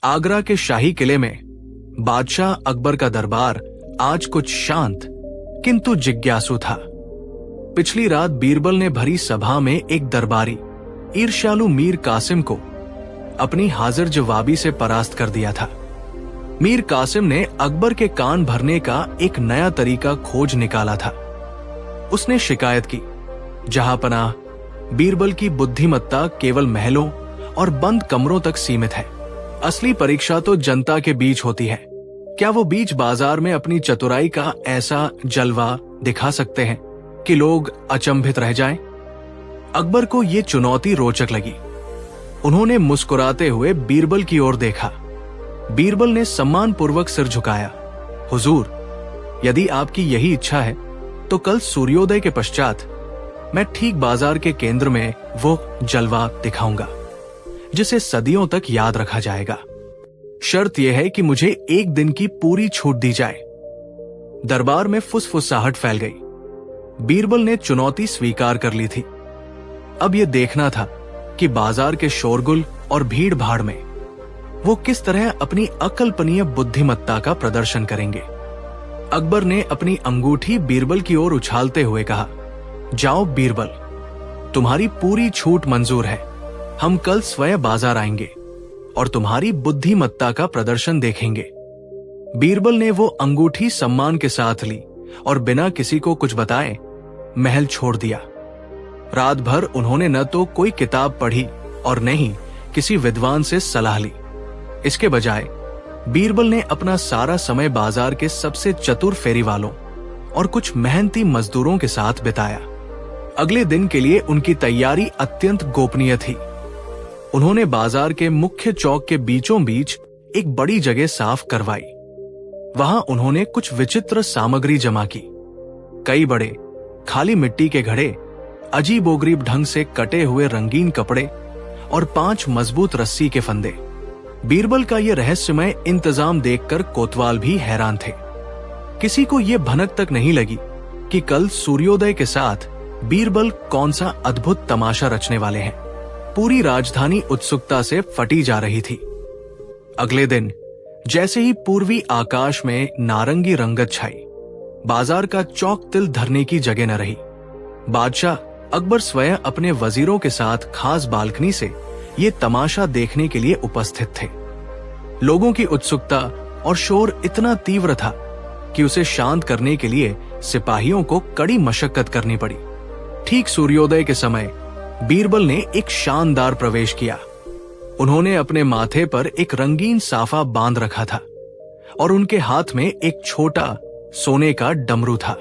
आगरा के शाही किले में बादशाह अकबर का दरबार आज कुछ शांत किंतु जिज्ञासु था। पिछली रात बीरबल ने भरी सभा में एक दरबारी ईर्ष्यालु मीर कासिम को अपनी हाजिर जवाबी से परास्त कर दिया था। मीर कासिम ने अकबर के कान भरने का एक नया तरीका खोज निकाला था। उसने शिकायत की, जहांपनाह, बीरबल की बुद्धिमत्ता केवल महलों और बंद कमरों तक सीमित है। असली परीक्षा तो जनता के बीच होती है। क्या वो बीच बाजार में अपनी चतुराई का ऐसा जलवा दिखा सकते हैं कि लोग अचंभित रह जाएं? अकबर को ये चुनौती रोचक लगी। उन्होंने मुस्कुराते हुए बीरबल की ओर देखा। बीरबल ने सम्मानपूर्वक सिर झुकाया। हुजूर, यदि आपकी यही इच्छा है तो कल सूर्योदय के पश्चात मैं ठीक बाजार के केंद्र में वो जलवा दिखाऊंगा जिसे सदियों तक याद रखा जाएगा। शर्त यह है कि मुझे एक दिन की पूरी छूट दी जाए। दरबार में फुसफुसाहट फैल गई। बीरबल ने चुनौती स्वीकार कर ली थी। अब यह देखना था कि बाजार के शोरगुल और भीड़ भाड़ में वो किस तरह अपनी अकल्पनीय बुद्धिमत्ता का प्रदर्शन करेंगे। अकबर ने अपनी अंगूठी बीरबल की ओर उछालते हुए कहा, जाओ बीरबल, तुम्हारी पूरी छूट मंजूर है। हम कल स्वयं बाजार आएंगे और तुम्हारी बुद्धिमत्ता का प्रदर्शन देखेंगे। बीरबल ने वो अंगूठी सम्मान के साथ ली और बिना किसी को कुछ बताए महल छोड़ दिया। रात भर उन्होंने न तो कोई किताब पढ़ी और न ही किसी विद्वान से सलाह ली। इसके बजाय बीरबल ने अपना सारा समय बाजार के सबसे चतुर फेरी वालों और कुछ मेहनती मजदूरों के साथ बिताया। अगले दिन के लिए उनकी तैयारी अत्यंत गोपनीय थी। उन्होंने बाजार के मुख्य चौक के बीचों बीच एक बड़ी जगह साफ करवाई। वहां उन्होंने कुछ विचित्र सामग्री जमा की। कई बड़े खाली मिट्टी के घड़े, अजीबोगरीब ढंग से कटे हुए रंगीन कपड़े और 5 मजबूत रस्सी के फंदे। बीरबल का यह रहस्यमय इंतजाम देखकर कोतवाल भी हैरान थे। किसी को यह भनक तक नहीं लगी कि कल सूर्योदय के साथ बीरबल कौन सा अद्भुत तमाशा रचने वाले हैं। पूरी राजधानी उत्सुकता से फटी जा रही थी। अगले दिन जैसे ही पूर्वी आकाश में नारंगी रंगत छाई, बाजार का चौक तिल धरने की जगह न रही। बादशाह अकबर स्वयं अपने वजीरों के साथ खास बालकनी से ये तमाशा देखने के लिए उपस्थित थे। लोगों की उत्सुकता और शोर इतना तीव्र था कि उसे शांत करने के लिए सिपाहियों को कड़ी मशक्कत करनी पड़ी। ठीक सूर्योदय के समय बीरबल ने एक शानदार प्रवेश किया। उन्होंने अपने माथे पर एक रंगीन साफा बांध रखा था और उनके हाथ में एक छोटा सोने का डमरू था।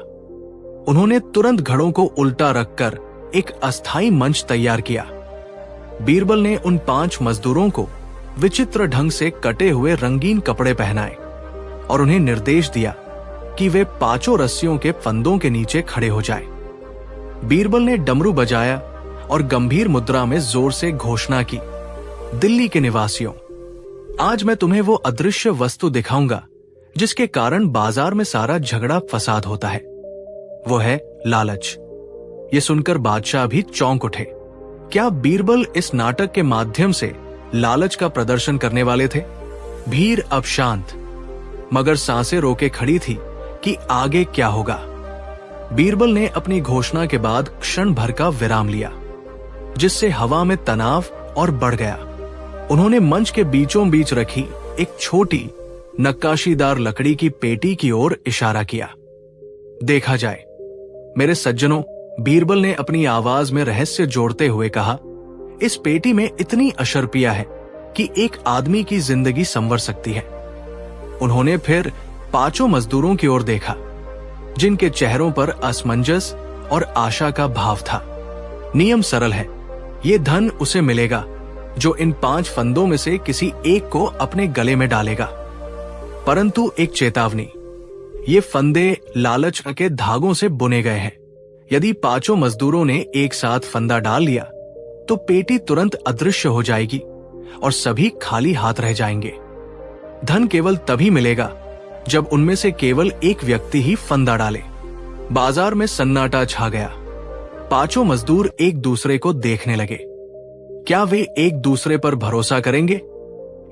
उन्होंने तुरंत घड़ों को उल्टा रखकर एक अस्थायी मंच तैयार किया। बीरबल ने उन 5 मजदूरों को विचित्र ढंग से कटे हुए रंगीन कपड़े पहनाए और उन्हें निर्देश दिया कि वे 5 रस्सियों के फंदों के नीचे खड़े हो जाएं। बीरबल ने डमरू बजाया और गंभीर मुद्रा में जोर से घोषणा की, दिल्ली के निवासियों, आज मैं तुम्हें वो अदृश्य वस्तु दिखाऊंगा जिसके कारण बाजार में सारा झगड़ा फसाद होता है। वो है लालच। ये सुनकर बादशाह भी चौंक उठे। क्या बीरबल इस नाटक के माध्यम से लालच का प्रदर्शन करने वाले थे? भीड़ अब शांत, मगर सांसें रोके खड़ी थी कि आगे क्या होगा। बीरबल ने अपनी घोषणा के बाद क्षण भर का विराम लिया, जिससे हवा में तनाव और बढ़ गया। उन्होंने मंच के बीचों बीच रखी एक छोटी नक्काशीदार लकड़ी की पेटी की ओर इशारा किया। देखा जाए। मेरे सज्जनों, बीरबल ने अपनी आवाज में रहस्य जोड़ते हुए कहा, इस पेटी में इतनी अशर्पिया है कि एक आदमी की जिंदगी संवर सकती है। उन्होंने फिर 5 मजदूरों की ओर देखा, जिनके चेहरों पर असमंजस और आशा का भाव था। नियम सरल है, ये धन उसे मिलेगा जो इन 5 फंदों में से किसी एक को अपने गले में डालेगा। परंतु एक चेतावनी, ये फंदे लालच के धागों से बुने गए हैं। यदि 5 मजदूरों ने एक साथ फंदा डाल लिया तो पेटी तुरंत अदृश्य हो जाएगी और सभी खाली हाथ रह जाएंगे। धन केवल तभी मिलेगा जब उनमें से केवल एक व्यक्ति ही फंदा डाले। बाजार में सन्नाटा छा गया। 5 मजदूर एक दूसरे को देखने लगे। क्या वे एक दूसरे पर भरोसा करेंगे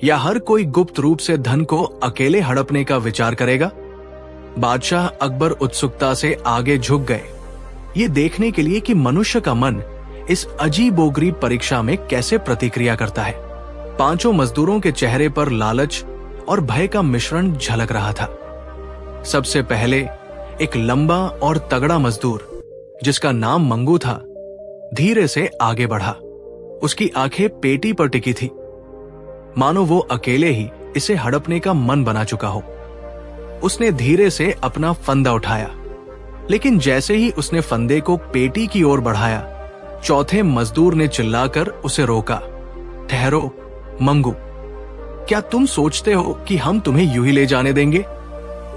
या हर कोई गुप्त रूप से धन को अकेले हड़पने का विचार करेगा? बादशाह अकबर उत्सुकता से आगे झुक गए, ये देखने के लिए कि मनुष्य का मन इस अजीबोगरीब परीक्षा में कैसे प्रतिक्रिया करता है। पांचों मजदूरों के चेहरे पर लालच और भय का मिश्रण झलक रहा था। सबसे पहले एक लंबा और तगड़ा मजदूर, जिसका नाम मंगू था, धीरे से आगे बढ़ा। उसकी आंखें पेटी पर टिकी थी, मानो वो अकेले ही इसे हड़पने का मन बना चुका हो। उसने धीरे से अपना फंदा उठाया, लेकिन जैसे ही उसने फंदे को पेटी की ओर बढ़ाया, चौथे मजदूर ने चिल्लाकर उसे रोका। ठहरो मंगू, क्या तुम सोचते हो कि हम तुम्हें यूं ही ले जाने देंगे?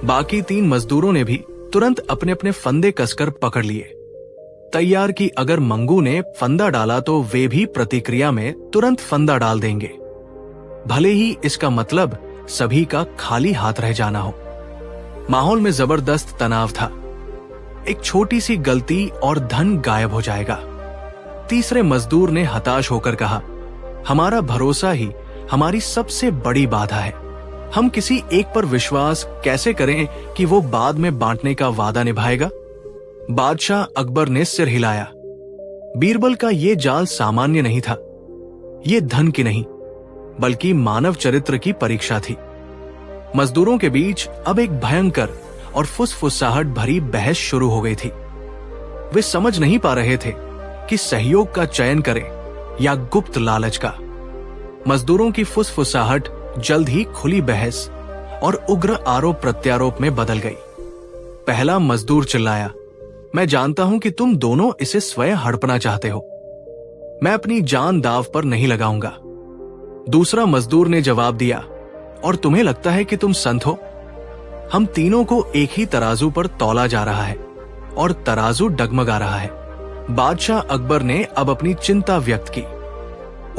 बाकी तीन मजदूरों ने भी तुरंत अपने अपने फंदे कसकर पकड़ लिए, तैयार कि अगर मंगू ने फंदा डाला तो वे भी प्रतिक्रिया में तुरंत फंदा डाल देंगे, भले ही इसका मतलब सभी का खाली हाथ रह जाना हो। माहौल में जबरदस्त तनाव था। एक छोटी सी गलती और धन गायब हो जाएगा। तीसरे मजदूर ने हताश होकर कहा, हमारा भरोसा ही हमारी सबसे बड़ी बाधा है। हम किसी एक पर विश्वास कैसे करें कि वो बाद में बांटने का वादा निभाएगा? बादशाह अकबर ने सिर हिलाया। बीरबल का ये जाल सामान्य नहीं था। ये धन की नहीं, बल्कि मानव चरित्र की परीक्षा थी। मजदूरों के बीच अब एक भयंकर और फुसफुसाहट भरी बहस शुरू हो गई थी। वे समझ नहीं पा रहे थे कि सहयोग का चयन करें या गुप्त लालच का। मजदूरों की फुसफुसाहट जल्द ही खुली बहस और उग्र आरोप प्रत्यारोप में बदल गई। पहला मजदूर चिल्लाया, मैं जानता हूं कि तुम दोनों इसे स्वयं हड़पना चाहते हो। मैं अपनी जान दांव पर नहीं लगाऊंगा। दूसरा मजदूर ने जवाब दिया, और तुम्हें लगता है कि तुम संत हो? हम तीनों को एक ही तराजू पर तौला जा रहा है और तराजू डगमगा रहा है। बादशाह अकबर ने अब अपनी चिंता व्यक्त की।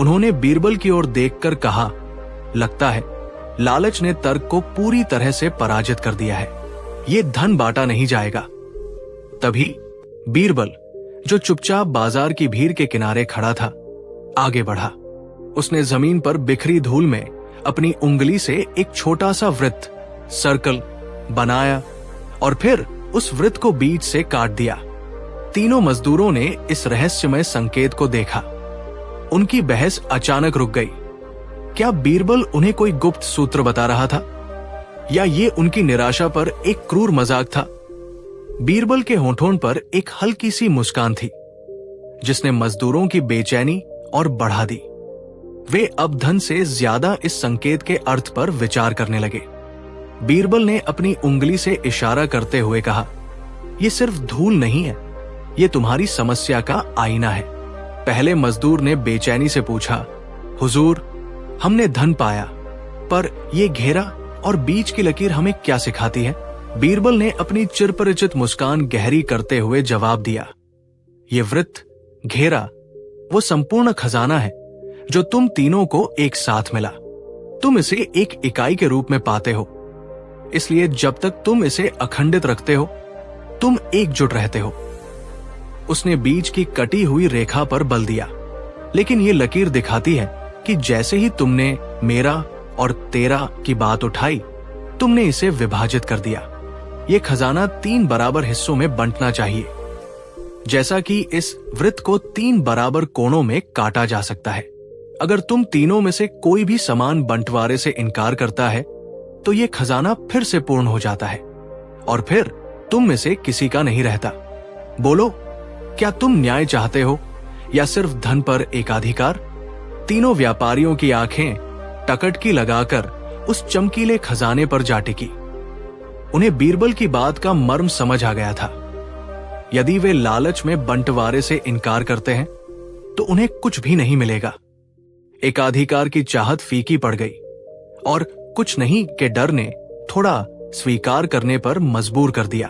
उन्होंने बीरबल की ओर देखकर कहा, लगता है लालच ने तर्क को पूरी तरह से पराजित कर दिया है। ये धन बांटा नहीं जाएगा। तभी बीरबल, जो चुपचाप बाजार की भीड़ के किनारे खड़ा था, आगे बढ़ा। उसने जमीन पर बिखरी धूल में अपनी उंगली से एक छोटा सा वृत्त, सर्कल बनाया और फिर उस वृत्त को बीच से काट दिया। तीनों मजदूरों ने इस रहस्यमय संकेत को देखा। उनकी बहस अचानक रुक गई। क्या बीरबल उन्हें कोई गुप्त सूत्र बता रहा था, या ये उनकी निराशा पर एक क्रूर मजाक था? बीरबल के होठों पर एक हल्की सी मुस्कान थी, जिसने मजदूरों की बेचैनी और बढ़ा दी। वे अब धन से ज्यादा इस संकेत के अर्थ पर विचार करने लगे। बीरबल ने अपनी उंगली से इशारा करते हुए कहा, यह सिर्फ धूल नहीं है, ये तुम्हारी समस्या का आईना है। पहले मजदूर ने बेचैनी से पूछा, हुजूर, हमने धन पाया, पर यह घेरा और बीच की लकीर हमें क्या सिखाती है? बीरबल ने अपनी चिरपरिचित मुस्कान गहरी करते हुए जवाब दिया, ये वृत्त, घेरा, वो संपूर्ण खजाना है जो तुम तीनों को एक साथ मिला। तुम इसे एक इकाई के रूप में पाते हो, इसलिए जब तक तुम इसे अखंडित रखते हो, तुम एकजुट रहते हो। उसने बीच की कटी हुई रेखा पर बल दिया, लेकिन ये लकीर दिखाती है कि जैसे ही तुमने मेरा और तेरा की बात उठाई, तुमने इसे विभाजित कर दिया। ये खजाना 3 बराबर हिस्सों में बंटना चाहिए, जैसा कि इस वृत्त को 3 बराबर कोणों में काटा जा सकता है। अगर तुम तीनों में से कोई भी समान बंटवारे से इनकार करता है, तो ये खजाना फिर से पूर्ण हो जाता है और फिर तुम में से किसी का नहीं रहता। बोलो, क्या तुम न्याय चाहते हो या सिर्फ धन पर एकाधिकार? तीनों व्यापारियों की आंखें टकटकी लगाकर उस चमकीले खजाने पर जा टिकी। उन्हें बीरबल की बात का मर्म समझ आ गया था। यदि वे लालच में बंटवारे से इनकार करते हैं, तो उन्हें कुछ भी नहीं मिलेगा। एकाधिकार की चाहत फीकी पड़ गई और कुछ नहीं के डर ने थोड़ा स्वीकार करने पर मजबूर कर दिया।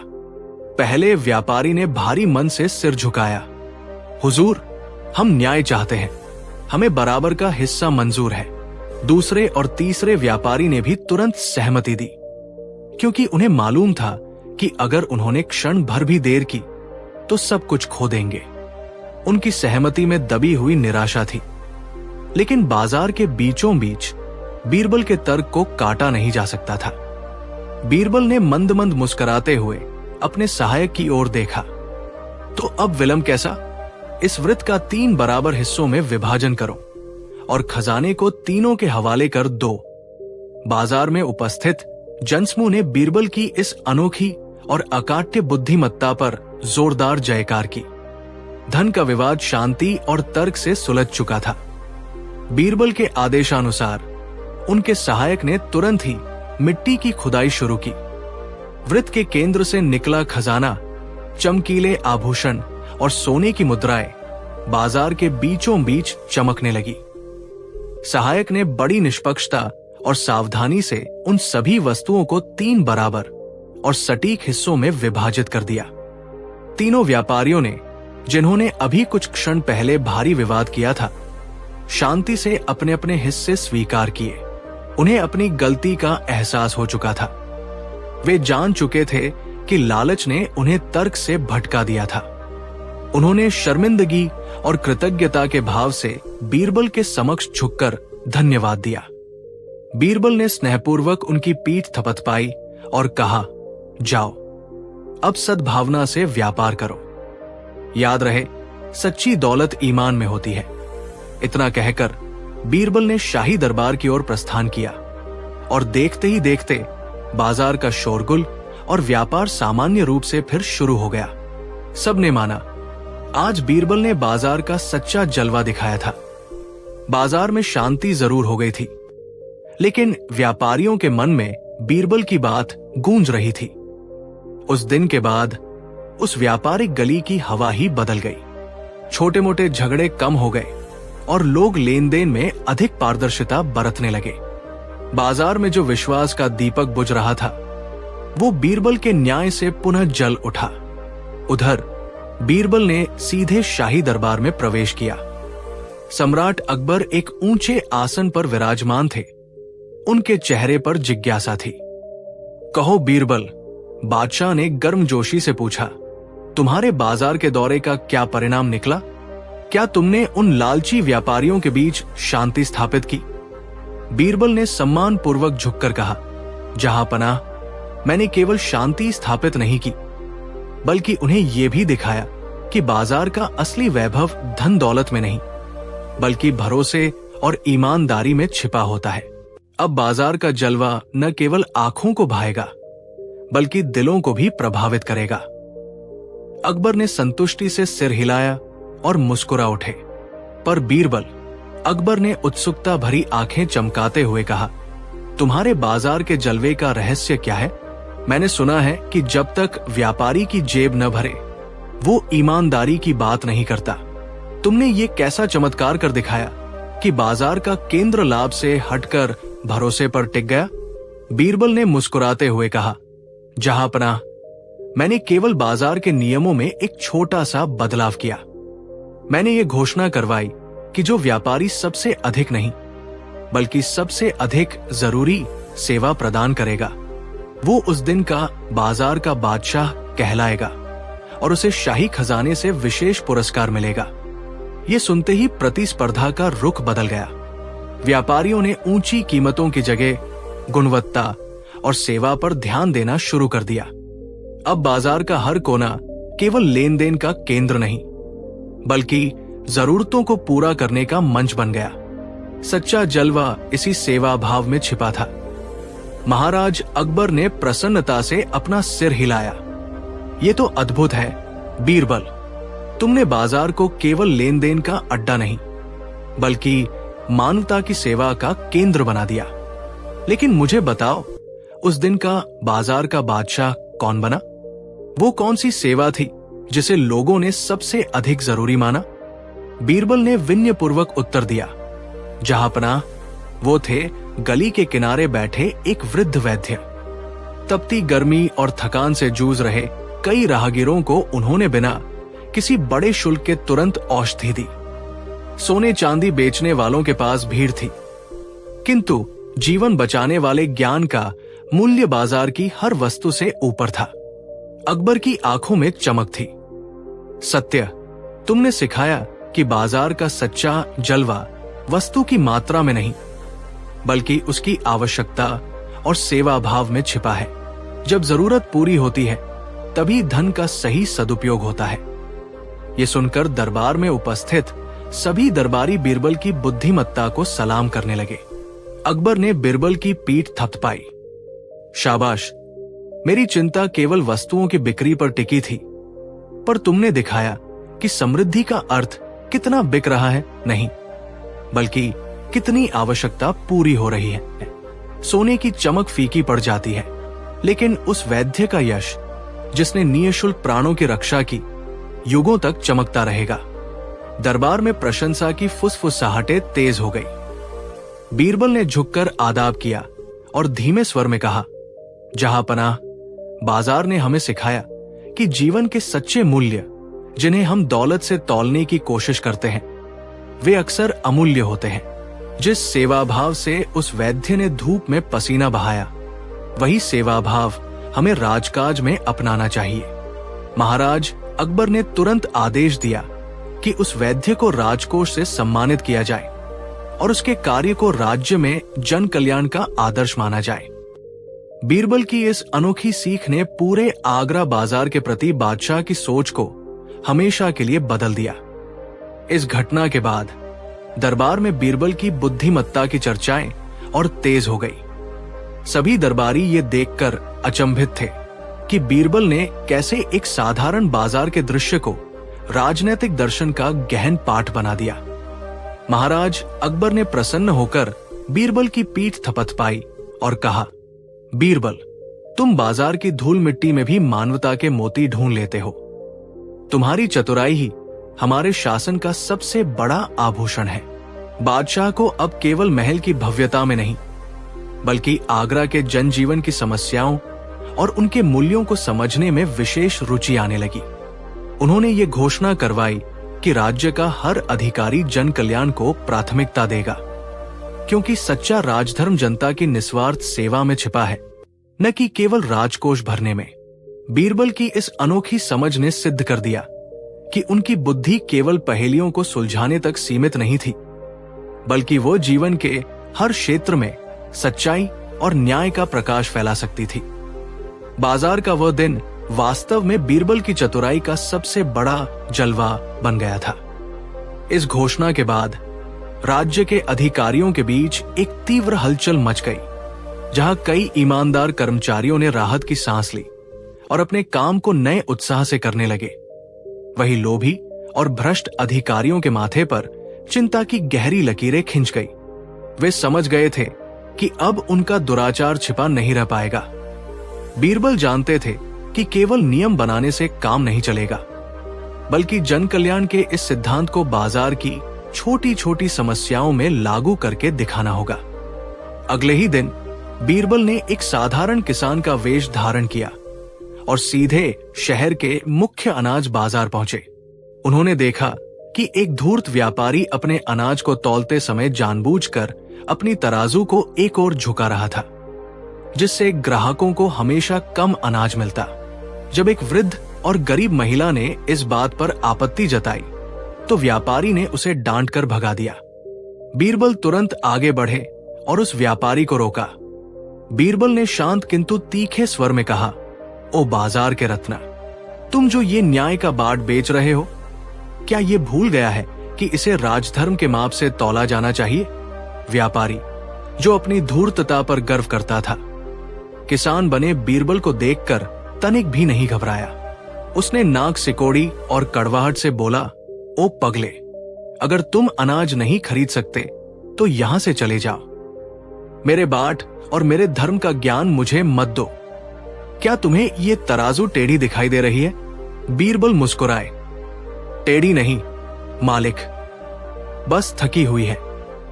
पहले व्यापारी ने भारी मन से सिर झुकाया, हुजूर, हम न्याय चाहते हैं, हमें बराबर का हिस्सा मंजूर है। दूसरे और तीसरे व्यापारी ने भी तुरंत सहमति दी, क्योंकि उन्हें मालूम था कि अगर उन्होंने क्षण भर भी देर की तो सब कुछ खो देंगे। उनकी सहमति में दबी हुई निराशा थी। लेकिन बाजार के बीचों बीच बीरबल के तर्क को काटा नहीं जा सकता था। बीरबल ने मंद मंद मुस्कुराते हुए अपने सहायक की ओर देखा। तो अब विलंब कैसा? इस वृत्त का 3 बराबर हिस्सों में विभाजन करो और खजाने को तीनों के हवाले कर दो। बाजार में उपस्थित जनसमूह ने बीरबल की इस अनोखी और अकाट्य बुद्धिमत्ता पर जोरदार जयकार की। धन का विवाद शांति और तर्क से सुलझ चुका था। बीरबल के आदेशानुसार उनके सहायक ने तुरंत ही मिट्टी की खुदाई शुरू की। वृत्त के केंद्र से निकला खजाना, चमकीले आभूषण और सोने की मुद्राएं बाजार के बीचों बीच चमकने लगी। सहायक ने बड़ी निष्पक्षता और सावधानी से उन सभी वस्तुओं को 3 बराबर और सटीक हिस्सों में विभाजित कर दिया। तीनों व्यापारियों ने, जिन्होंने अभी कुछ क्षण पहले भारी विवाद किया था, शांति से अपने अपने हिस्से स्वीकार किए। उन्हें अपनी गलती का एहसास हो चुका था। वे जान चुके थे कि लालच ने उन्हें तर्क से भटका दिया था। उन्होंने शर्मिंदगी और कृतज्ञता के भाव से बीरबल के समक्ष झुककर धन्यवाद दिया। बीरबल ने स्नेहपूर्वक उनकी पीठ थपथपाई और कहा, जाओ, अब सद्भावना से व्यापार करो। याद रहे, सच्ची दौलत ईमान में होती है। इतना कहकर बीरबल ने शाही दरबार की ओर प्रस्थान किया और देखते ही देखते बाजार का शोरगुल और व्यापार सामान्य रूप से फिर शुरू हो गया। सबने माना, आज बीरबल ने बाजार का सच्चा जलवा दिखाया था। बाजार में शांति जरूर हो गई थी, लेकिन व्यापारियों के मन में बीरबल की बात गूंज रही थी। उस दिन के बाद उस व्यापारिक गली की हवा ही बदल गई। छोटे मोटे झगड़े कम हो गए और लोग लेन देन में अधिक पारदर्शिता बरतने लगे। बाजार में जो विश्वास का दीपक बुझ रहा था, वो बीरबल के न्याय से पुनः जल उठा। उधर बीरबल ने सीधे शाही दरबार में प्रवेश किया। सम्राट अकबर एक ऊंचे आसन पर विराजमान थे। उनके चेहरे पर जिज्ञासा थी। कहो बीरबल, बादशाह ने गर्मजोशी से पूछा, तुम्हारे बाजार के दौरे का क्या परिणाम निकला? क्या तुमने उन लालची व्यापारियों के बीच शांति स्थापित की? बीरबल ने सम्मान पूर्वक झुककर कहा, जहांपनाह, मैंने केवल शांति स्थापित नहीं की, बल्कि उन्हें यह भी दिखाया कि बाजार का असली वैभव धन दौलत में नहीं, बल्कि भरोसे और ईमानदारी में छिपा होता है। अब बाजार का जलवा न केवल आंखों को भाएगा, बल्कि दिलों को भी प्रभावित करेगा। अकबर ने संतुष्टि से सिर हिलाया और मुस्कुरा उठे। पर बीरबल, अकबर ने उत्सुकता भरी आंखें चमकाते हुए कहा, तुम्हारे बाजार के जलवे का रहस्य क्या है? मैंने सुना है कि जब तक व्यापारी की जेब न भरे, वो ईमानदारी की बात नहीं करता। तुमने ये कैसा चमत्कार कर दिखाया कि बाजार का केंद्र लाभ से हटकर भरोसे पर टिक गया? बीरबल ने मुस्कुराते हुए कहा, जहांपनाह, मैंने केवल बाजार के नियमों में एक छोटा सा बदलाव किया। मैंने ये घोषणा करवाई कि जो व्यापारी सबसे अधिक नहीं, बल्कि सबसे अधिक जरूरी सेवा प्रदान करेगा, वो उस दिन का बाजार का बादशाह कहलाएगा और उसे शाही खजाने से विशेष पुरस्कार मिलेगा। ये सुनते ही प्रतिस्पर्धा का रुख बदल गया। व्यापारियों ने ऊंची कीमतों की जगह गुणवत्ता और सेवा पर ध्यान देना शुरू कर दिया। अब बाजार का हर कोना केवल लेन देन का केंद्र नहीं, बल्कि जरूरतों को पूरा करने का मंच बन गया। सच्चा जलवा इसी सेवा भाव में छिपा था। महाराज अकबर ने प्रसन्नता से अपना सिर हिलाया। ये तो अद्भुत है बीरबल, तुमने बाजार को केवल लेन देन का अड्डा नहीं, बल्कि मानवता की सेवा का केंद्र बना दिया। लेकिन मुझे बताओ, उस दिन का बाजार का बादशाह कौन बना? वो कौन सी सेवा थी जिसे लोगों ने सबसे अधिक जरूरी माना? बीरबल ने विनयपूर्वक उत्तर दिया, जहांपनाह, वो थे गली के किनारे बैठे एक वृद्ध वैद्य। तपती गर्मी और थकान से जूझ रहे कई राहगीरों को उन्होंने बिना किसी बड़े शुल्क के तुरंत औषधि दी। सोने चांदी बेचने वालों के पास भीड़ थी, किंतु जीवन बचाने वाले ज्ञान का मूल्य बाजार की हर वस्तु से ऊपर था। अकबर की आंखों में चमक थी। सत्य, तुमने सिखाया कि बाजार का सच्चा जलवा वस्तु की मात्रा में नहीं, बल्कि उसकी आवश्यकता और सेवा भाव में छिपा है। जब जरूरत पूरी होती है तभी धन का सही सदुपयोग होता है। ये सुनकर दरबार में उपस्थित सभी दरबारी बीरबल की बुद्धिमत्ता को सलाम करने लगे। अकबर ने बीरबल की पीठ थपथपाई। शाबाश, मेरी चिंता केवल वस्तुओं की बिक्री पर टिकी थी, पर तुमने दिखाया कि समृद्धि का अर्थ कितना बिक रहा है नहीं, बल्कि कितनी आवश्यकता पूरी हो रही है। सोने की चमक फीकी पड़ जाती है, लेकिन उस वैद्य का यश जिसने निःशुल्क प्राणों की रक्षा की युगों तक चमकता रहेगा। दरबार में प्रशंसा की फुसफुसाहटें तेज हो गई। बीरबल ने झुककर आदाब किया और धीमे स्वर में कहा, जहांपनाह, बाजार ने हमें सिखाया कि जीवन के सच्चे मूल्य जिन्हें हम दौलत से तौलने की कोशिश करते हैं वे अक्सर अमूल्य होते हैं। जिस सेवा भाव से उस वैद्य ने धूप में पसीना बहाया, वही सेवा भाव हमें राजकाज में अपनाना चाहिए। महाराज अकबर ने तुरंत आदेश दिया कि उस वैद्य को राजकोष से सम्मानित किया जाए और उसके कार्य को राज्य में जन कल्याण का आदर्श माना जाए। बीरबल की इस अनोखी सीख ने पूरे आगरा बाजार के प्रति बादशाह की सोच को हमेशा के लिए बदल दिया। इस घटना के बाद दरबार में बीरबल की बुद्धिमत्ता की चर्चाएं और तेज हो गई। सभी दरबारी ये देखकर अचंभित थे कि बीरबल ने कैसे एक साधारण बाजार के दृश्य को राजनैतिक दर्शन का गहन पाठ बना दिया। महाराज अकबर ने प्रसन्न होकर बीरबल की पीठ थपथपाई और कहा, बीरबल, तुम बाजार की धूल मिट्टी में भी मानवता के मोती ढूंढ लेते हो। तुम्हारी चतुराई ही हमारे शासन का सबसे बड़ा आभूषण है। बादशाह को अब केवल महल की भव्यता में नहीं, बल्कि आगरा के जनजीवन की समस्याओं और उनके मूल्यों को समझने में विशेष रुचि आने लगी। उन्होंने ये घोषणा करवाई कि राज्य का हर अधिकारी जन कल्याण को प्राथमिकता देगा, क्योंकि सच्चा राजधर्म जनता की निस्वार्थ सेवा में छिपा है, न कि केवल राजकोष भरने में। बीरबल की इस अनोखी समझ ने सिद्ध कर दिया कि उनकी बुद्धि केवल पहेलियों को सुलझाने तक सीमित नहीं थी, बल्कि वो जीवन के हर क्षेत्र में सच्चाई और न्याय का प्रकाश फैला सकती थी। बाजार का वह दिन वास्तव में बीरबल की चतुराई का सबसे बड़ा जलवा बन गया था। इस घोषणा के बाद राज्य के अधिकारियों के बीच एक तीव्र हलचल मच गई, जहां कई ईमानदार कर्मचारियों ने राहत की सांस ली और अपने काम को नए उत्साह से करने लगे। वही लोभी और भ्रष्ट अधिकारियों के माथे पर चिंता की गहरी लकीरें खिंच गई। वे समझ गए थे कि अब उनका दुराचार छिपा नहीं रह पाएगा। बीरबल जानते थे कि केवल नियम बनाने से काम नहीं चलेगा, बल्कि जन कल्याण के इस सिद्धांत को बाजार की छोटी छोटी समस्याओं में लागू करके दिखाना होगा। अगले ही दिन बीरबल ने एक साधारण किसान का वेश धारण किया और सीधे शहर के मुख्य अनाज बाजार पहुंचे। उन्होंने देखा कि एक धूर्त व्यापारी अपने अनाज को तौलते समय जानबूझकर अपनी तराजू को एक ओर झुका रहा था, जिससे ग्राहकों को हमेशा कम अनाज मिलता। जब एक वृद्ध और गरीब महिला ने इस बात पर आपत्ति जताई, तो व्यापारी ने उसे डांट कर भगा दिया। बीरबल तुरंत आगे बढ़े और उस व्यापारी को रोका। बीरबल ने शांत किंतु तीखे स्वर में कहा, ओ बाजार के रत्ना, तुम जो ये न्याय का बाट बेच रहे हो, क्या ये भूल गया है कि इसे राजधर्म के माप से तौला जाना चाहिए? व्यापारी, जो अपनी धूर्तता पर गर्व करता था, किसान बने बीरबल को देखकर तनिक भी नहीं घबराया। उसने नाक सिकोड़ी और कड़वाहट से बोला, ओ पगले, अगर तुम अनाज नहीं खरीद सकते तो यहां से चले जाओ। मेरे बाट और मेरे धर्म का ज्ञान मुझे मत दो। क्या तुम्हें ये तराजू टेढ़ी दिखाई दे रही है? बीरबल मुस्कुराए। टेढ़ी नहीं मालिक, बस थकी हुई है।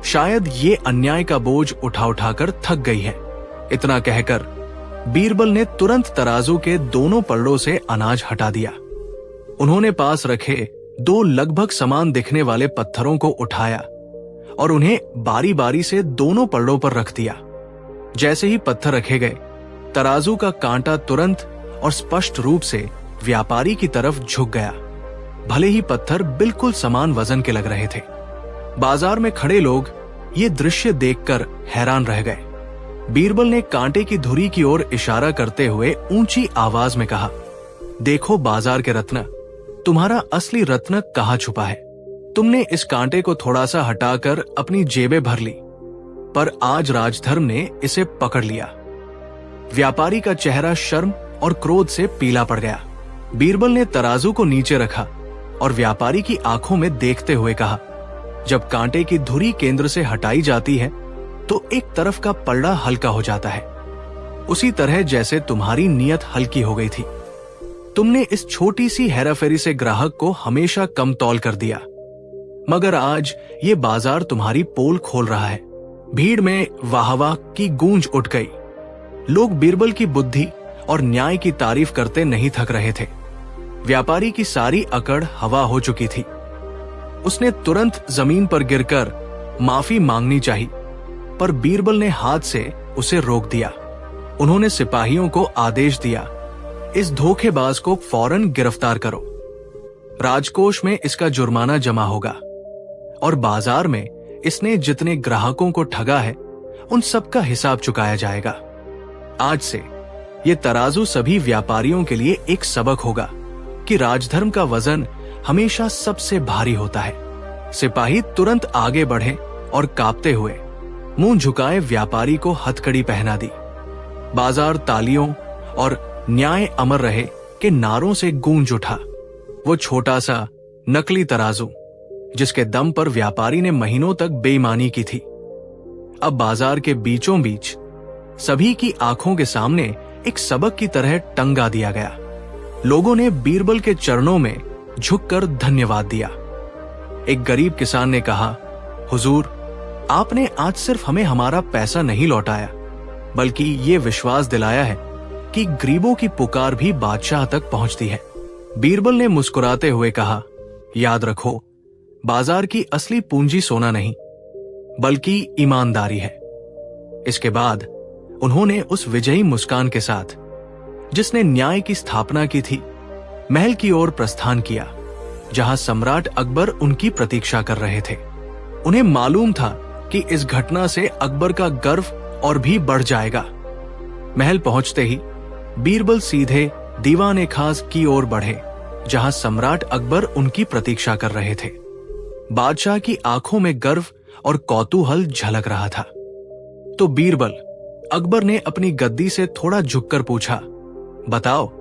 शायद ये अन्याय का बोझ उठा उठाकर थक गई है। इतना कहकर बीरबल ने तुरंत तराजू के दोनों पल्लों से अनाज हटा दिया। उन्होंने पास रखे दो लगभग समान दिखने वाले पत्थरों को उठाया और उन्हें बारी बारी से दोनों पल्लों पर रख दिया। जैसे ही पत्थर रखे गए, तराजू का कांटा तुरंत और स्पष्ट रूप से व्यापारी की तरफ झुक गया, भले ही पत्थर बिल्कुल समान वजन के लग रहे थे। बाजार में खड़े लोग ये दृश्य देखकर हैरान रह गए। बीरबल ने कांटे की धुरी की ओर इशारा करते हुए ऊंची आवाज में कहा, देखो बाजार के रत्न, तुम्हारा असली रत्न कहाँ छुपा है। तुमने इस कांटे को थोड़ा सा हटाकर अपनी जेबें भर ली, पर आज राजधर्म ने इसे पकड़ लिया। व्यापारी का चेहरा शर्म और क्रोध से पीला पड़ गया। बीरबल ने तराजू को नीचे रखा और व्यापारी की आंखों में देखते हुए कहा, जब कांटे की धुरी केंद्र से हटाई जाती है तो एक तरफ का पलड़ा हल्का हो जाता है, उसी तरह जैसे तुम्हारी नीयत हल्की हो गई थी। तुमने इस छोटी सी हेराफेरी से ग्राहक को हमेशा कम तौल कर दिया, मगर आज ये बाजार तुम्हारी पोल खोल रहा है। भीड़ में वाहवाह की गूंज उठ गई। लोग बीरबल की बुद्धि और न्याय की तारीफ करते नहीं थक रहे थे। व्यापारी की सारी अकड़ हवा हो चुकी थी। उसने तुरंत जमीन पर गिरकर माफी मांगनी चाहिए, पर बीरबल ने हाथ से उसे रोक दिया। उन्होंने सिपाहियों को आदेश दिया, इस धोखेबाज को फौरन गिरफ्तार करो। राजकोष में इसका जुर्माना जमा होगा और बाजार में इसने जितने ग्राहकों को ठगा है उन सबका हिसाब चुकाया जाएगा। आज से ये तराजू सभी व्यापारियों के लिए एक सबक होगा कि राजधर्म का वजन हमेशा सबसे भारी होता है। सिपाही तुरंत आगे बढ़े और कांपते हुए मुंह झुकाए व्यापारी को हथकड़ी पहना दी। बाजार तालियों और न्याय अमर रहे के नारों से गूंज उठा। वो छोटा सा नकली तराजू जिसके दम पर व्यापारी ने महीनों तक बेईमानी की थी, अब बाजार के बीचों बीच सभी की आंखों के सामने एक सबक की तरह टंगा दिया गया। लोगों ने बीरबल के चरणों में झुककर धन्यवाद दिया। एक गरीब किसान ने कहा, हुजूर, आपने आज सिर्फ हमें हमारा पैसा नहीं लौटाया, बल्कि ये विश्वास दिलाया है कि गरीबों की पुकार भी बादशाह तक पहुंचती है। बीरबल ने मुस्कुराते हुए कहा, याद रखो, बाजार की असली पूंजी सोना नहीं बल्कि ईमानदारी है। इसके बाद उन्होंने उस विजयी मुस्कान के साथ जिसने न्याय की स्थापना की थी महल की ओर प्रस्थान किया, जहां सम्राट अकबर उनकी प्रतीक्षा कर रहे थे। उन्हें मालूम था कि इस घटना से अकबर का गर्व और भी बढ़ जाएगा। महल पहुंचते ही बीरबल सीधे दीवाने खास की ओर बढ़े, जहां सम्राट अकबर उनकी प्रतीक्षा कर रहे थे। बादशाह की आंखों में गर्व और कौतूहल झलक रहा था। तो बीरबल, अकबर ने अपनी गद्दी से थोड़ा झुककर पूछा, बताओ,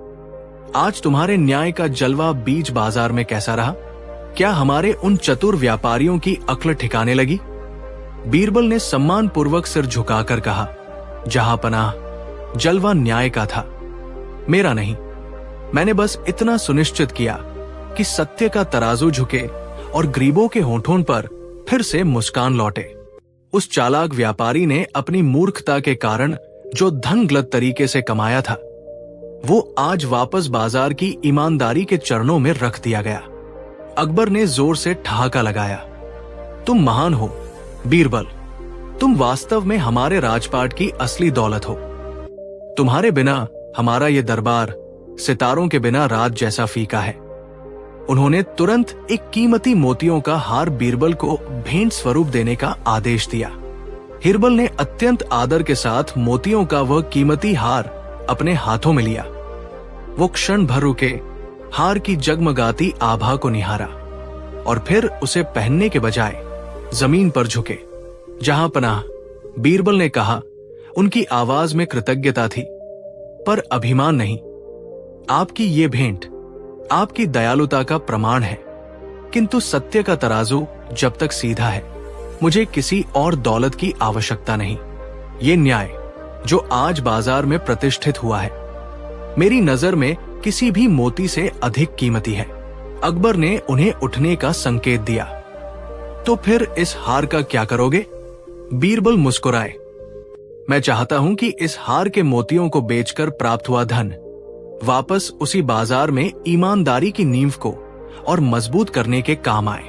आज तुम्हारे न्याय का जलवा बीच बाजार में कैसा रहा? क्या हमारे उन चतुर व्यापारियों की अक्ल ठिकाने लगी? बीरबल ने सम्मान पूर्वक सिर झुकाकर कहा, जहां पनाह, जलवा न्याय का था, मेरा नहीं। मैंने बस इतना सुनिश्चित किया कि सत्य का तराजू झुके और गरीबों के होठों पर फिर से मुस्कान लौटे। उस चालाक व्यापारी ने अपनी मूर्खता के कारण जो धन गलत तरीके से कमाया था, वो आज वापस बाजार की ईमानदारी के चरणों में रख दिया गया। अकबर ने जोर से ठहाका लगाया, तुम महान हो बीरबल, तुम वास्तव में हमारे राजपाट की असली दौलत हो। तुम्हारे बिना हमारा ये दरबार सितारों के बिना रात जैसा फीका है। उन्होंने तुरंत एक कीमती मोतियों का हार बीरबल को भेंट स्वरूप देने का आदेश दिया। हिरबल ने अत्यंत आदर के साथ मोतियों का वह कीमती हार अपने हाथों में लिया। वो क्षण भर रुके, हार की जगमगाती आभा को निहारा और फिर उसे पहनने के बजाय जमीन पर झुके। जहां पनाह, बीरबल ने कहा। उनकी आवाज में कृतज्ञता थी, पर अभिमान नहीं। आपकी ये भेंट आपकी दयालुता का प्रमाण है, किंतु सत्य का तराजू जब तक सीधा है, मुझे किसी और दौलत की आवश्यकता नहीं। ये न्याय जो आज बाजार में प्रतिष्ठित हुआ है, मेरी नजर में किसी भी मोती से अधिक कीमती है। अकबर ने उन्हें उठने का संकेत दिया। तो फिर इस हार का क्या करोगे? बीरबल मुस्कुराए। मैं चाहता हूं कि इस हार के मोतियों को बेचकर प्राप्त हुआ धन वापस उसी बाजार में ईमानदारी की नींव को और मजबूत करने के काम आए,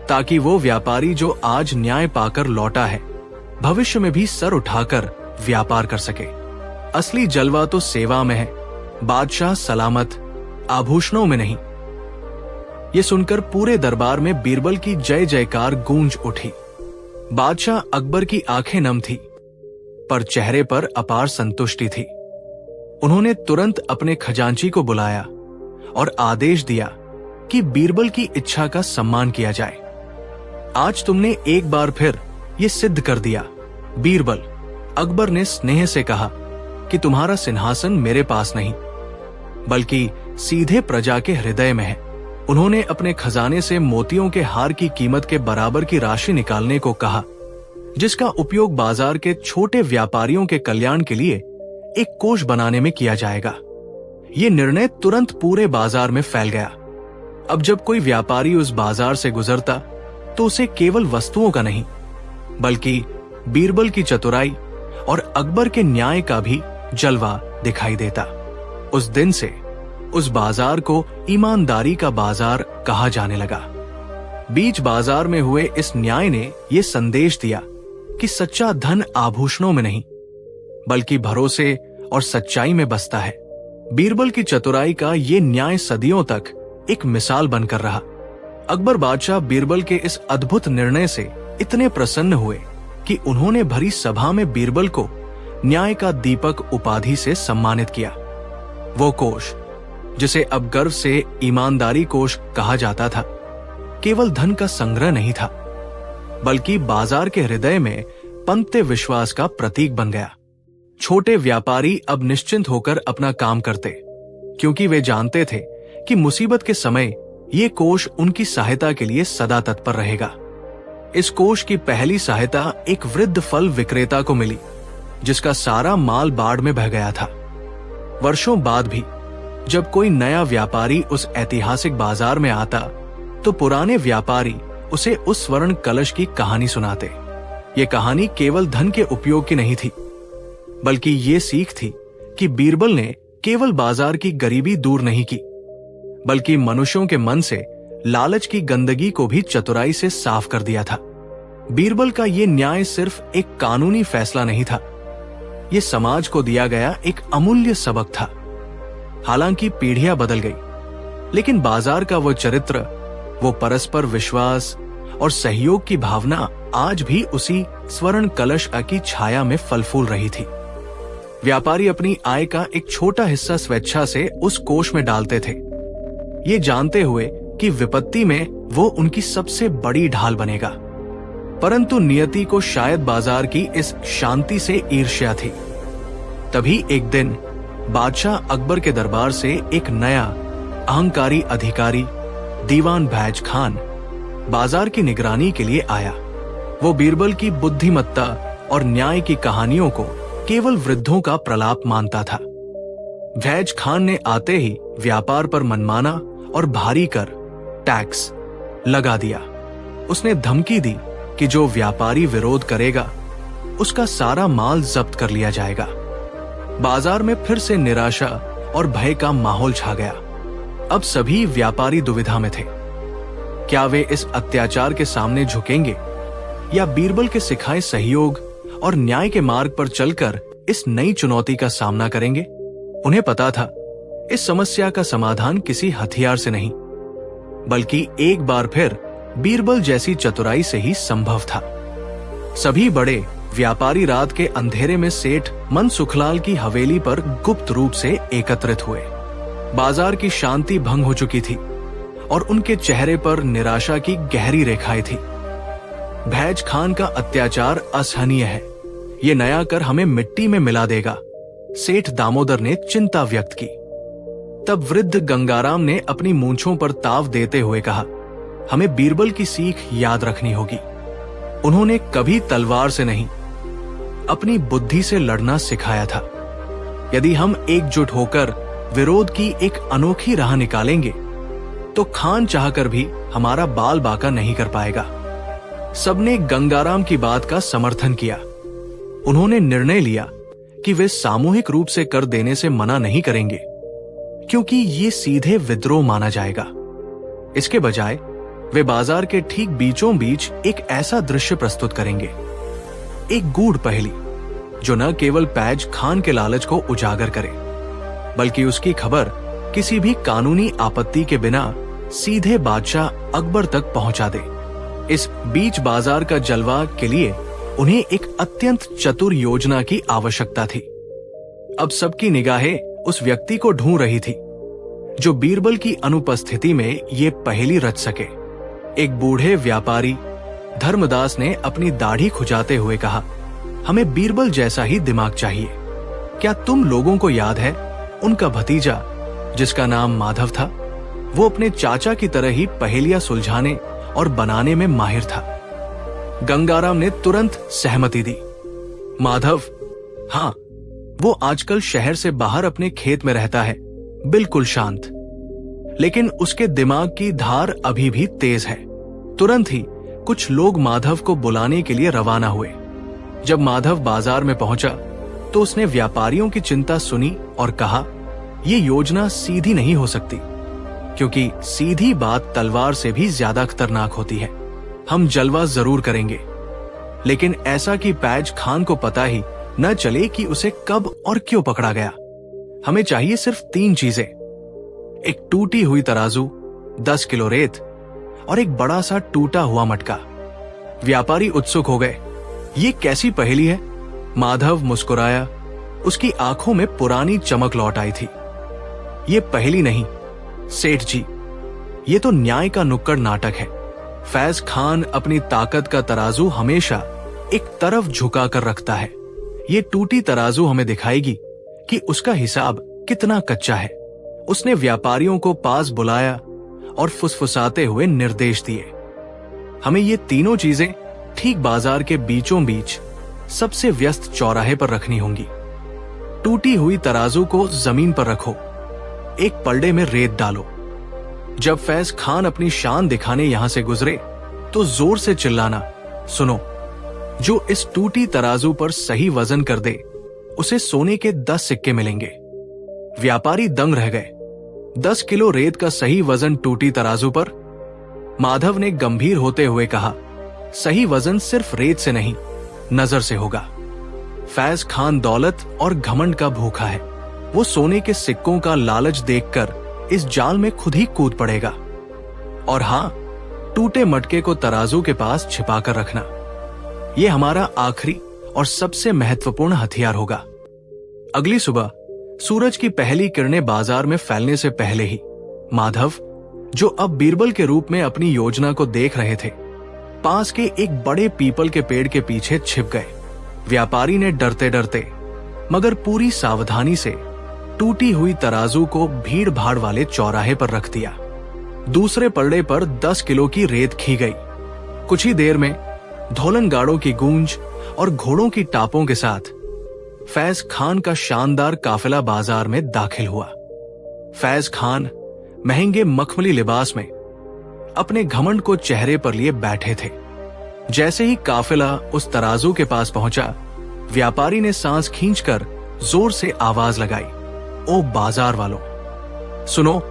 ताकि वो व्यापारी जो आज न्याय पाकर लौटा है, भविष्य में भी सर उठाकर व्यापार कर सके। असली जलवा तो सेवा में है, बादशाह सलामत, आभूषणों में नहीं। ये सुनकर पूरे दरबार में बीरबल की जय जयकार गूंज उठी। बादशाह अकबर की आंखें नम थी, पर चेहरे पर अपार संतुष्टि थी। उन्होंने तुरंत अपने खजांची को बुलाया और आदेश दिया कि बीरबल की इच्छा का सम्मान किया जाए। आज तुमने एक बार फिर ये सिद्ध कर दिया बीरबल, अकबर ने स्नेह से कहा, कि तुम्हारा सिंहासन मेरे पास नहीं बल्कि सीधे प्रजा के हृदय में है। उन्होंने अपने खजाने से मोतियों के हार की कीमत के बराबर की राशि निकालने को कहा, जिसका उपयोग बाजार के छोटे व्यापारियों के कल्याण के लिए एक कोष बनाने में किया जाएगा। ये निर्णय तुरंत पूरे बाजार में फैल गया। अब जब कोई व्यापारी उस बाजार से गुजरता तो उसे केवल वस्तुओं का नहीं बल्कि बीरबल की चतुराई और अकबर के न्याय का भी जलवा दिखाई देता। उस दिन से उस बाजार को ईमानदारी का बाजार कहा जाने लगा। बीच बाजार में हुए इस न्याय ने यह संदेश दिया कि सच्चा धन आभूषणों में नहीं बल्कि भरोसे और सच्चाई में बसता है। बीरबल की चतुराई का ये न्याय सदियों तक एक मिसाल बनकर रहा। अकबर बादशाह बीरबल के इस अद्भुत निर्णय से इतने प्रसन्न हुए कि उन्होंने भरी सभा में बीरबल को न्याय का दीपक उपाधि से सम्मानित किया। वो कोष, जिसे अब गर्व से ईमानदारी कोष कहा जाता था, केवल धन का संग्रह नहीं था बल्कि बाजार के हृदय में पनपते विश्वास का प्रतीक बन गया। छोटे व्यापारी अब निश्चिंत होकर अपना काम करते, क्योंकि वे जानते थे कि मुसीबत के समय ये कोष उनकी सहायता के लिए सदा तत्पर रहेगा। इस कोष की पहली सहायता एक वृद्ध फल विक्रेता को मिली, जिसका सारा माल बाढ़ में बह गया था। वर्षों बाद भी जब कोई नया व्यापारी उस ऐतिहासिक बाजार में आता तो पुराने व्यापारी उसे उस स्वर्ण कलश की कहानी सुनाते। ये कहानी केवल धन के उपयोग की नहीं थी बल्कि ये सीख थी कि बीरबल ने केवल बाजार की गरीबी दूर नहीं की बल्कि मनुष्यों के मन से लालच की गंदगी को भी चतुराई से साफ कर दिया था। बीरबल का ये न्याय सिर्फ एक कानूनी फैसला नहीं था, ये समाज को दिया गया एक अमूल्य सबक था। हालांकि पीढ़ियां बदल गई, लेकिन बाजार का वो चरित्र, वो परस्पर विश्वास और सहयोग की भावना आज भी उसी स्वर्ण कलश की छाया में फल फूल रही थी। व्यापारी अपनी आय का एक छोटा हिस्सा स्वेच्छा से उस कोष में डालते थे, ये जानते हुए कि विपत्ति में वो उनकी सबसे बड़ी ढाल बनेगा। परंतु नियति को शायद बाजार की इस शांति से ईर्ष्या थी। तभी एक दिन बादशाह अकबर के दरबार से एक नया अहंकारी अधिकारी दीवान भैज खान बाजार की निगरानी के लिए आया। वो बीरबल की बुद्धिमत्ता और न्याय की कहानियों को केवल वृद्धों का प्रलाप मानता था। भैज खान ने आते ही व्यापार पर मनमाना और भारी कर टैक्स लगा दिया। उसने धमकी दी कि जो व्यापारी विरोध करेगा उसका सारा माल जब्त कर लिया जाएगा। बाजार में फिर से निराशा और भय का माहौल छा गया। अब सभी व्यापारी दुविधा में थे। क्या वे इस अत्याचार के सामने झुकेंगे या बीरबल के सिखाए सहयोग और न्याय के मार्ग पर चलकर इस नई चुनौती का सामना करेंगे? उन्हें पता था इस समस्या का समाधान किसी हथियार से नहीं बल्कि एक बार फिर बीरबल जैसी चतुराई से ही संभव था। सभी बड़े व्यापारी रात के अंधेरे में सेठ मनसुखलाल की हवेली पर गुप्त रूप से एकत्रित हुए। बाजार की शांति भंग हो चुकी थी और उनके चेहरे पर निराशा की गहरी रेखाएं थी। भैज खान का अत्याचार असहनीय है, ये नया कर हमें मिट्टी में मिला देगा, सेठ दामोदर ने चिंता व्यक्त की। तब वृद्ध गंगाराम ने अपनी मूंछों पर ताव देते हुए कहा, हमें बीरबल की सीख याद रखनी होगी। उन्होंने कभी तलवार से नहीं, अपनी बुद्धि से लड़ना सिखाया था। यदि हम एकजुट होकर विरोध की एक अनोखी राह निकालेंगे तो खान चाहकर भी हमारा बाल बाका नहीं कर पाएगा। सबने गंगाराम की बात का समर्थन किया। उन्होंने निर्णय लिया कि वे सामूहिक रूप से कर देने से मना नहीं करेंगे, क्योंकि ये सीधे विद्रोह माना जाएगा। इसके बजाय वे बाजार के ठीक बीचों बीच एक ऐसा दृश्य प्रस्तुत करेंगे, एक गूढ़ पहेली जो न केवल पैज खान के लालच को उजागर करे बल्कि उसकी खबर किसी भी कानूनी आपत्ति के बिना सीधे बादशाह अकबर तक पहुंचा दे। इस बीच बाजार का जलवा के लिए उन्हें एक अत्यंत चतुर योजना की आवश्यकता थी। अब सबकी निगाहें उस व्यक्ति को ढूंढ रही थी जो बीरबल की अनुपस्थिति में ये पहेली रच सके। एक बूढ़े व्यापारी धर्मदास ने अपनी दाढ़ी खुजाते हुए कहा, हमें बीरबल जैसा ही दिमाग चाहिए। क्या तुम लोगों को याद है उनका भतीजा जिसका नाम माधव था? वो अपने चाचा की तरह ही पहेलियां सुलझाने और बनाने में माहिर था। गंगाराम ने तुरंत सहमति दी। माधव? हाँ, वो आजकल शहर से बाहर अपने खेत में रहता है, बिल्कुल शांत, लेकिन उसके दिमाग की धार अभी भी तेज है। तुरंत ही कुछ लोग माधव को बुलाने के लिए रवाना हुए। जब माधव बाजार में पहुंचा तो उसने व्यापारियों की चिंता सुनी और कहा, यह योजना सीधी नहीं हो सकती, क्योंकि सीधी बात तलवार से भी ज्यादा खतरनाक होती है। हम जलवा जरूर करेंगे, लेकिन ऐसा कि पैज खान को पता ही न चले कि उसे कब और क्यों पकड़ा गया। हमें चाहिए सिर्फ 3 चीजें, एक टूटी हुई तराजू, 10 किलो रेत और एक बड़ा सा टूटा हुआ मटका। व्यापारी उत्सुक हो गए। ये कैसी पहेली है? माधव मुस्कुराया। उसकी आंखों में पुरानी चमक लौट आई थी। ये पहेली नहीं सेठ जी, ये तो न्याय का नुक्कड़ नाटक है। फैज खान अपनी ताकत का तराजू हमेशा एक तरफ झुका कर रखता है। ये टूटी तराजू हमें दिखाएगी कि उसका हिसाब कितना कच्चा है। उसने व्यापारियों को पास बुलाया और फुसफुसाते हुए निर्देश दिए, हमें ये तीनों चीजें ठीक बाजार के बीचों बीच सबसे व्यस्त चौराहे पर रखनी होंगी। टूटी हुई तराजू को जमीन पर रखो, एक पलड़े में रेत डालो। जब फैज खान अपनी शान दिखाने यहां से गुजरे तो जोर से चिल्लाना, सुनो, जो इस टूटी तराजू पर सही वजन कर दे उसे सोने के 10 सिक्के मिलेंगे। व्यापारी दंग रह गए। 10 किलो रेत का सही वजन टूटी तराजू पर? माधव ने गंभीर होते हुए कहा, सही वजन सिर्फ रेत से नहीं, नजर से होगा। फैज खान दौलत और घमंड का भूखा है। वो सोने के सिक्कों का लालच देखकर इस जाल में खुद ही कूद पड़ेगा। और हां, टूटे मटके को तराजू के पास छिपा कर रखना। यह हमारा आखिरी और सबसे महत्वपूर्ण हथियार होगा। अगली सुबह सूरज की पहली किरणें बाजार में फैलने से पहले ही माधव, जो अब बीरबल के रूप में अपनी योजना को देख रहे थे, पास के एक बड़े पीपल के पेड़ के पीछे छिप गए। व्यापारी ने डरते डरते मगर पूरी सावधानी से टूटी हुई तराजू को भीड़ भाड़ वाले चौराहे पर रख दिया। दूसरे पलड़े पर 10 किलो की रेत खी गई। कुछ ही देर में धोलन गाड़ों की गूंज और घोड़ों की टापों के साथ फैज खान का शानदार काफिला बाजार में दाखिल हुआ। फैज खान महंगे मखमली लिबास में अपने घमंड को चेहरे पर लिए बैठे थे। जैसे ही काफिला उस तराजू के पास पहुंचा, व्यापारी ने सांस खींचकर जोर से आवाज लगाई, ओ बाजार वालों, सुनो,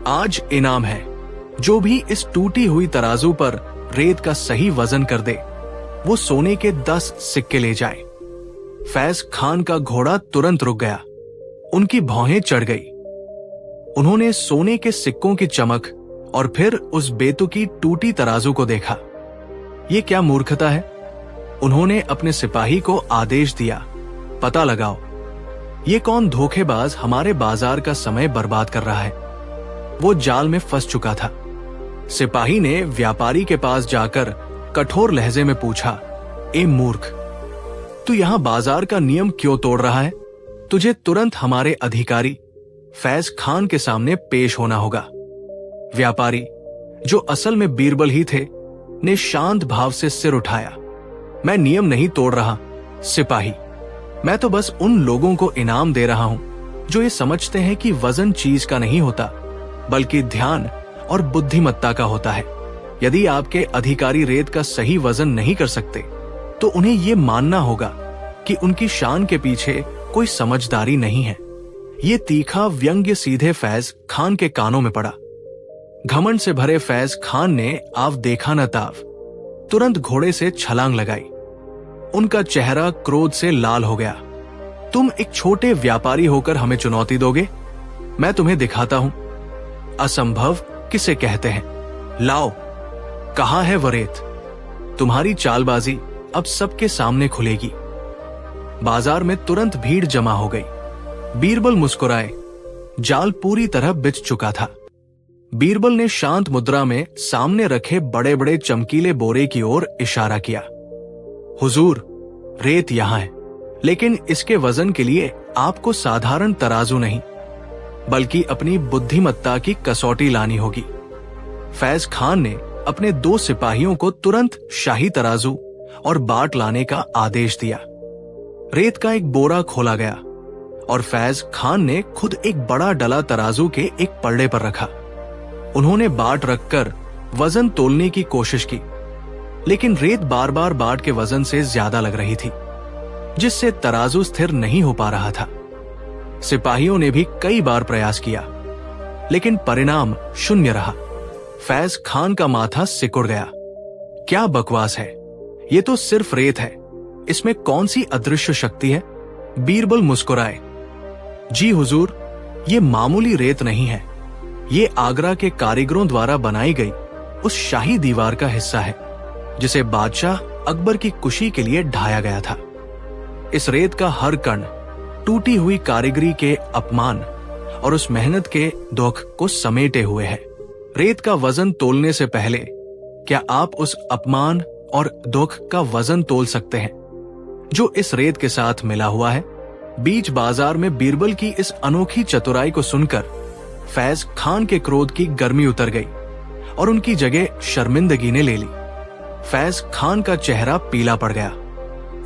आज इनाम है। जो भी इस टूटी हुई तराजू पर रेत का सही वजन कर दे, वो सोने के 10 सिक्के ले जाए। फैज खान का घोड़ा तुरंत रुक गया। उनकी भौहें चढ़ गई। उन्होंने सोने के सिक्कों की चमक और फिर उस बेतुकी टूटी तराजू को देखा। ये क्या मूर्खता है? उन्होंने अपने सिपाही को आदेश दिया, पता लगाओ, ये कौन धोखेबाज हमारे बाजार का समय बर्बाद कर रहा है। वो जाल में फंस चुका था। सिपाही ने व्यापारी के पास जाकर कठोर लहजे में पूछा, ए मूर्ख, तू यहां बाजार का नियम क्यों तोड़ रहा है? तुझे तुरंत हमारे अधिकारी फैज खान के सामने पेश होना होगा। व्यापारी, जो असल में बीरबल ही थे, ने शांत भाव से सिर उठाया। मैं नियम नहीं तोड़ रहा सिपाही, मैं तो बस उन लोगों को इनाम दे रहा हूं जो ये समझते हैं कि वजन चीज का नहीं होता, बल्कि ध्यान और बुद्धिमत्ता का होता है। यदि आपके अधिकारी रेत का सही वजन नहीं कर सकते, तो उन्हें ये मानना होगा कि उनकी शान के पीछे कोई समझदारी नहीं है। ये तीखा व्यंग्य सीधे फैज खान के कानों में पड़ा। घमंड से भरे फैज खान ने आव देखा न ताव तुरंत घोड़े से छलांग लगाई। उनका चेहरा क्रोध से लाल हो गया। तुम एक छोटे व्यापारी होकर हमें चुनौती दोगे? मैं तुम्हें दिखाता हूं असंभव किसे कहते हैं। लाओ, कहां है वो रेत? तुम्हारी चालबाजी अब सबके सामने खुलेगी। बाजार में तुरंत भीड़ जमा हो गई। बीरबल मुस्कुराए। जाल पूरी तरह बिछ चुका था। बीरबल ने शांत मुद्रा में सामने रखे बड़े बड़े चमकीले बोरे की ओर इशारा किया। हुजूर, रेत यहां है, लेकिन इसके वजन के लिए आपको साधारण तराजू नहीं, बल्कि अपनी बुद्धिमत्ता की कसौटी लानी होगी। फैज खान ने अपने 2 सिपाहियों को तुरंत शाही तराजू और बाट लाने का आदेश दिया। रेत का एक बोरा खोला गया और फैज खान ने खुद एक बड़ा डला तराजू के एक पल्ले पर रखा। उन्होंने बाट रखकर वजन तोलने की कोशिश की, लेकिन रेत बार बार बाट के वजन से ज्यादा लग रही थी, जिससे तराजू स्थिर नहीं हो पा रहा था। सिपाहियों ने भी कई बार प्रयास किया, लेकिन परिणाम शून्य रहा। फैज खान का माथा सिकुड़ गया। क्या बकवास है, ये तो सिर्फ रेत है, इसमें कौन सी अदृश्य शक्ति है? बीरबल मुस्कुराए। जी हुजूर, ये मामूली रेत नहीं है, ये आगरा के कारीगरों द्वारा बनाई गई उस शाही दीवार का हिस्सा है, जिसे बादशाह अकबर की खुशी के लिए ढाया गया था। इस रेत का हर कण टूटी हुई कारीगरी के अपमान और उस मेहनत के दुख को समेटे हुए है। रेत का वजन तोलने से पहले क्या आप उस अपमान और दुख का वजन तोल सकते हैं जो इस रेत के साथ मिला हुआ है? बीच बाजार में बीरबल की इस अनोखी चतुराई को सुनकर फैज खान के क्रोध की गर्मी उतर गई और उनकी जगह शर्मिंदगी ने ले ली। फैज खान का चेहरा पीला पड़ गया।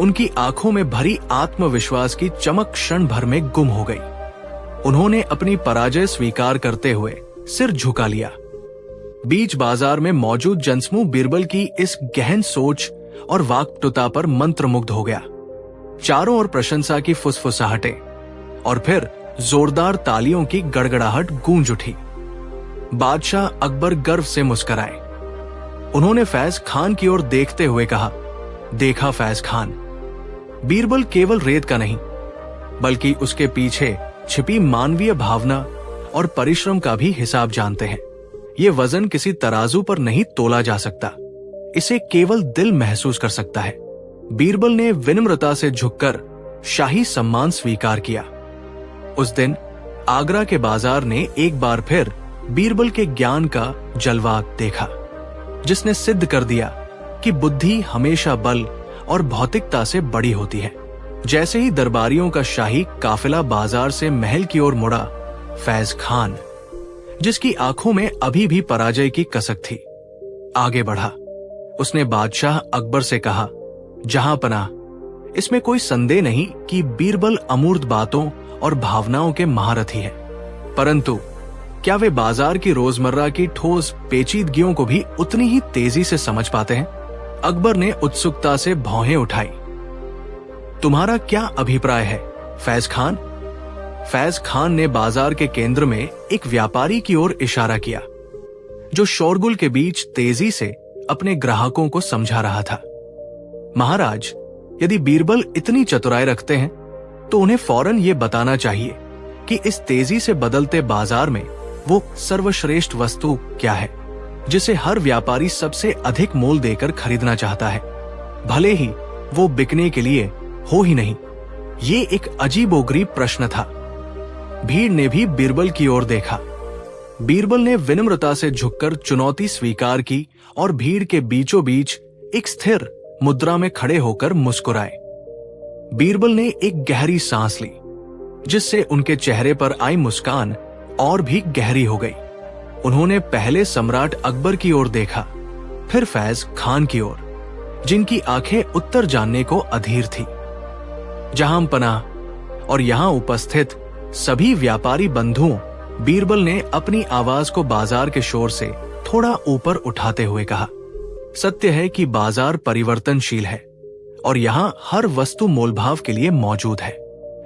उनकी आंखों में भरी आत्मविश्वास की चमक क्षण भर में गुम हो गई। उन्होंने अपनी पराजय स्वीकार करते हुए सिर झुका लिया। बीच बाजार में मौजूद जनसमूह बीरबल की इस गहन सोच और वाक्पटुता पर मंत्रमुग्ध हो गया। चारों ओर प्रशंसा की फुसफुसाहटें और फिर जोरदार तालियों की गड़गड़ाहट गूंज उठी। बादशाह अकबर गर्व से मुस्कुराए। उन्होंने फैज खान की ओर देखते हुए कहा, देखा फैज खान, बीरबल केवल रेत का नहीं, बल्कि उसके पीछे छिपी मानवीय भावना और परिश्रम का भी हिसाब जानते हैं। ये वजन किसी तराजू पर नहीं तोला जा सकता, इसे केवल दिल महसूस कर सकता है। बीरबल ने विनम्रता से झुककर शाही सम्मान स्वीकार किया। उस दिन आगरा के बाजार ने एक बार फिर बीरबल के ज्ञान का जलवा देखा, जिसने सिद्ध कर दिया कि बुद्धि हमेशा बल और भौतिकता से बड़ी होती है। जैसे ही दरबारियों का शाही काफिला बाजार से महल की ओर मुड़ा, फैज खान, जिसकी आंखों में अभी भी पराजय की कसक थी, आगे बढ़ा। उसने बादशाह अकबर से कहा, जहां पनाह, इसमें कोई संदेह नहीं कि बीरबल अमूर्त बातों और भावनाओं के महारथी है, परंतु क्या वे बाजार की रोजमर्रा की ठोस पेचीदगियों को भी उतनी ही तेजी से समझ पाते हैं? अकबर ने उत्सुकता से भौहें उठाई। तुम्हारा क्या अभिप्राय है, फैज खान? फैज खान ने बाजार के केंद्र में एक व्यापारी की ओर इशारा किया, जो शोरगुल के बीच तेजी से अपने ग्राहकों को समझा रहा था। महाराज, यदि बीरबल इतनी चतुराई रखते हैं, तो उन्हें फौरन ये बताना चाहिए कि इस तेजी से बदलते बाजार में वो सर्वश्रेष्ठ वस्तु क्या है, जिसे हर व्यापारी सबसे अधिक मोल देकर खरीदना चाहता है, भले ही वो बिकने के लिए हो ही नहीं। ये एक अजीबोगरीब प्रश्न था। भीड़ ने भी बीरबल की ओर देखा। बीरबल ने विनम्रता से झुककर चुनौती स्वीकार की और भीड़ के बीचों बीच एक स्थिर मुद्रा में खड़े होकर मुस्कुराए। बीरबल ने एक गहरी सांस ली, जिससे उनके चेहरे पर आई मुस्कान और भी गहरी हो गई। उन्होंने पहले सम्राट अकबर की ओर देखा, फिर फैज खान की ओर, जिनकी आंखें उत्तर जानने को अधीर थी। जहां पनाह और यहां उपस्थित सभी व्यापारी बंधुओं, बीरबल ने अपनी आवाज को बाजार के शोर से थोड़ा ऊपर उठाते हुए कहा, सत्य है कि बाजार परिवर्तनशील है और यहाँ हर वस्तु मोलभाव के लिए मौजूद है,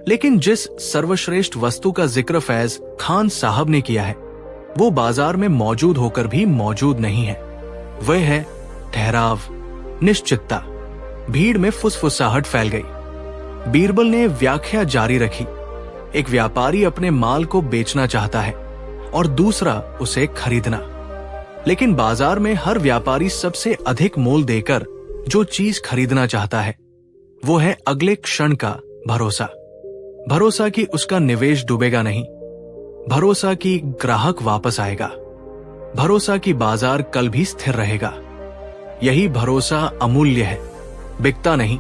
लेकिन जिस सर्वश्रेष्ठ वस्तु का जिक्र फैज खान साहब ने किया है, वो बाजार में मौजूद होकर भी मौजूद नहीं है। वह है ठहराव, निश्चितता। भीड़ में फुसफुसाहट फैल गई। बीरबल ने व्याख्या जारी रखी, एक व्यापारी अपने माल को बेचना चाहता है और दूसरा उसे खरीदना, लेकिन बाजार में हर व्यापारी सबसे अधिक मोल देकर जो चीज खरीदना चाहता है वो है अगले क्षण का भरोसा। भरोसा कि उसका निवेश डूबेगा नहीं, भरोसा कि ग्राहक वापस आएगा, भरोसा कि बाजार कल भी स्थिर रहेगा। यही भरोसा अमूल्य है, बिकता नहीं,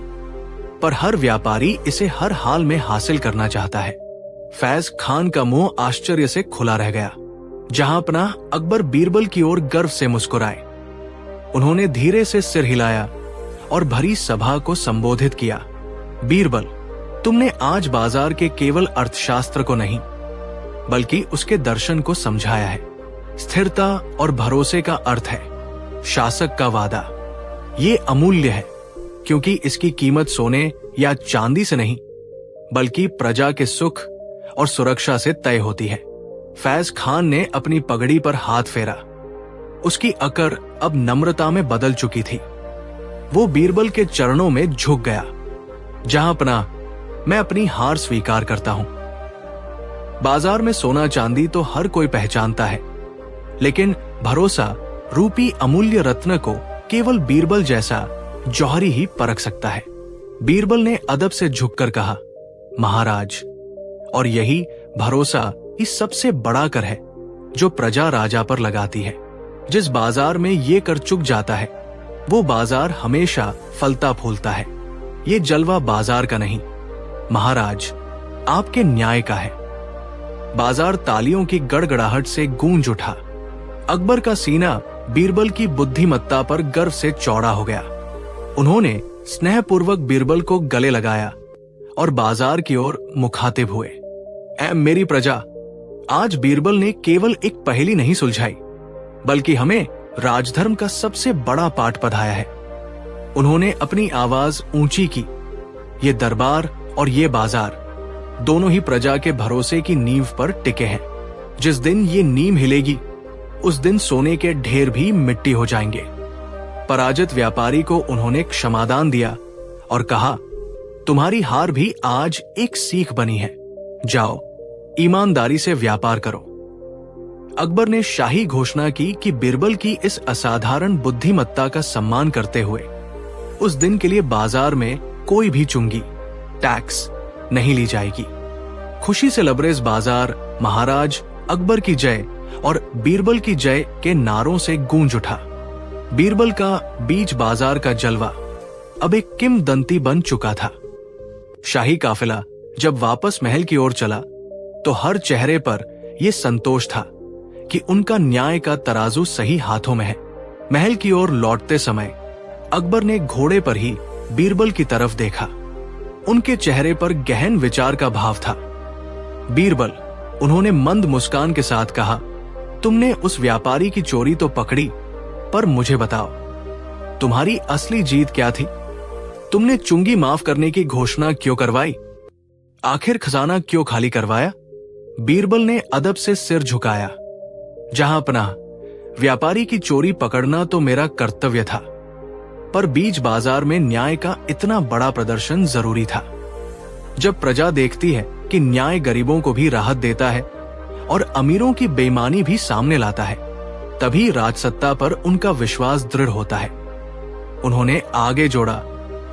पर हर व्यापारी इसे हर हाल में हासिल करना चाहता है। फैज खान का मुंह आश्चर्य से खुला रह गया। जहां पनाह अकबर बीरबल की ओर गर्व से मुस्कुराए। उन्होंने धीरे से सिर हिलाया और भरी सभा को संबोधित किया। बीरबल, तुमने आज बाजार के केवल अर्थशास्त्र को नहीं बल्कि उसके दर्शन को समझाया है। स्थिरता और भरोसे का अर्थ है शासक का वादा। ये अमूल्य है क्योंकि इसकी कीमत सोने या चांदी से नहीं बल्कि प्रजा के सुख और सुरक्षा से तय होती है। फैज खान ने अपनी पगड़ी पर हाथ फेरा। उसकी अकड़ अब नम्रता में बदल चुकी थी। वो बीरबल के चरणों में झुक गया। जहां पनाह, मैं अपनी हार स्वीकार करता हूं। बाजार में सोना चांदी तो हर कोई पहचानता है, लेकिन भरोसा रूपी अमूल्य रत्न को केवल बीरबल जैसा जौहरी ही परख सकता है। बीरबल ने अदब से झुककर कहा, महाराज, और यही भरोसा ही सबसे बड़ा कर है जो प्रजा राजा पर लगाती है। जिस बाजार में ये कर चुक जाता है वो बाजार हमेशा फलता फूलता है। ये जलवा बाजार का नहीं, महाराज, आपके न्याय का है। बाजार तालियों की गड़गड़ाहट से गूंज उठा। अकबर का सीना बीरबल की बुद्धिमत्ता पर गर्व से चौड़ा हो गया। उन्होंने स्नेहपूर्वक बीरबल को गले लगाया और बाजार की ओर मुखातिब हुए। ऐ मेरी प्रजा, आज बीरबल ने केवल एक पहेली नहीं सुलझाई बल्कि हमें राजधर्म का सबसे बड़ा पाठ पढ़ाया है। उन्होंने अपनी आवाज ऊंची की। ये दरबार और ये बाजार दोनों ही प्रजा के भरोसे की नींव पर टिके हैं। जिस दिन ये नींव हिलेगी उस दिन सोने के ढेर भी मिट्टी हो जाएंगे। पराजित व्यापारी को उन्होंने क्षमादान दिया और कहा, तुम्हारी हार भी आज एक सीख बनी है। जाओ, ईमानदारी से व्यापार करो। अकबर ने शाही घोषणा की कि बीरबल की इस असाधारण बुद्धिमत्ता का सम्मान करते हुए उस दिन के लिए बाजार में कोई भी चुंगी, टैक्स नहीं ली जाएगी। खुशी से लबरेज बाजार महाराज अकबर की जय और बीरबल की जय के नारों से गूंज उठा। बीरबल का बीच बाजार का जलवा अब एक किंवदंती बन चुका था। शाही काफिला जब वापस महल की ओर चला तो हर चेहरे पर यह संतोष था कि उनका न्याय का तराजू सही हाथों में है। महल की ओर लौटते समय अकबर ने घोड़े पर ही बीरबल की तरफ देखा। उनके चेहरे पर गहन विचार का भाव था। बीरबल, उन्होंने मंद मुस्कान के साथ कहा, तुमने उस व्यापारी की चोरी तो पकड़ी, पर मुझे बताओ, तुम्हारी असली जीत क्या थी? तुमने चुंगी माफ करने की घोषणा क्यों करवाई? आखिर खजाना क्यों खाली करवाया? बीरबल ने अदब से सिर झुकाया। जहां पनाह, व्यापारी की चोरी पकड़ना तो मेरा कर्तव्य था, पर बीच बाजार में न्याय का इतना बड़ा प्रदर्शन जरूरी था। जब प्रजा देखती है कि न्याय गरीबों को भी राहत देता है और अमीरों की बेईमानी भी सामने लाता है, तभी राजसत्ता पर उनका विश्वास दृढ़ होता है। उन्होंने आगे जोड़ा,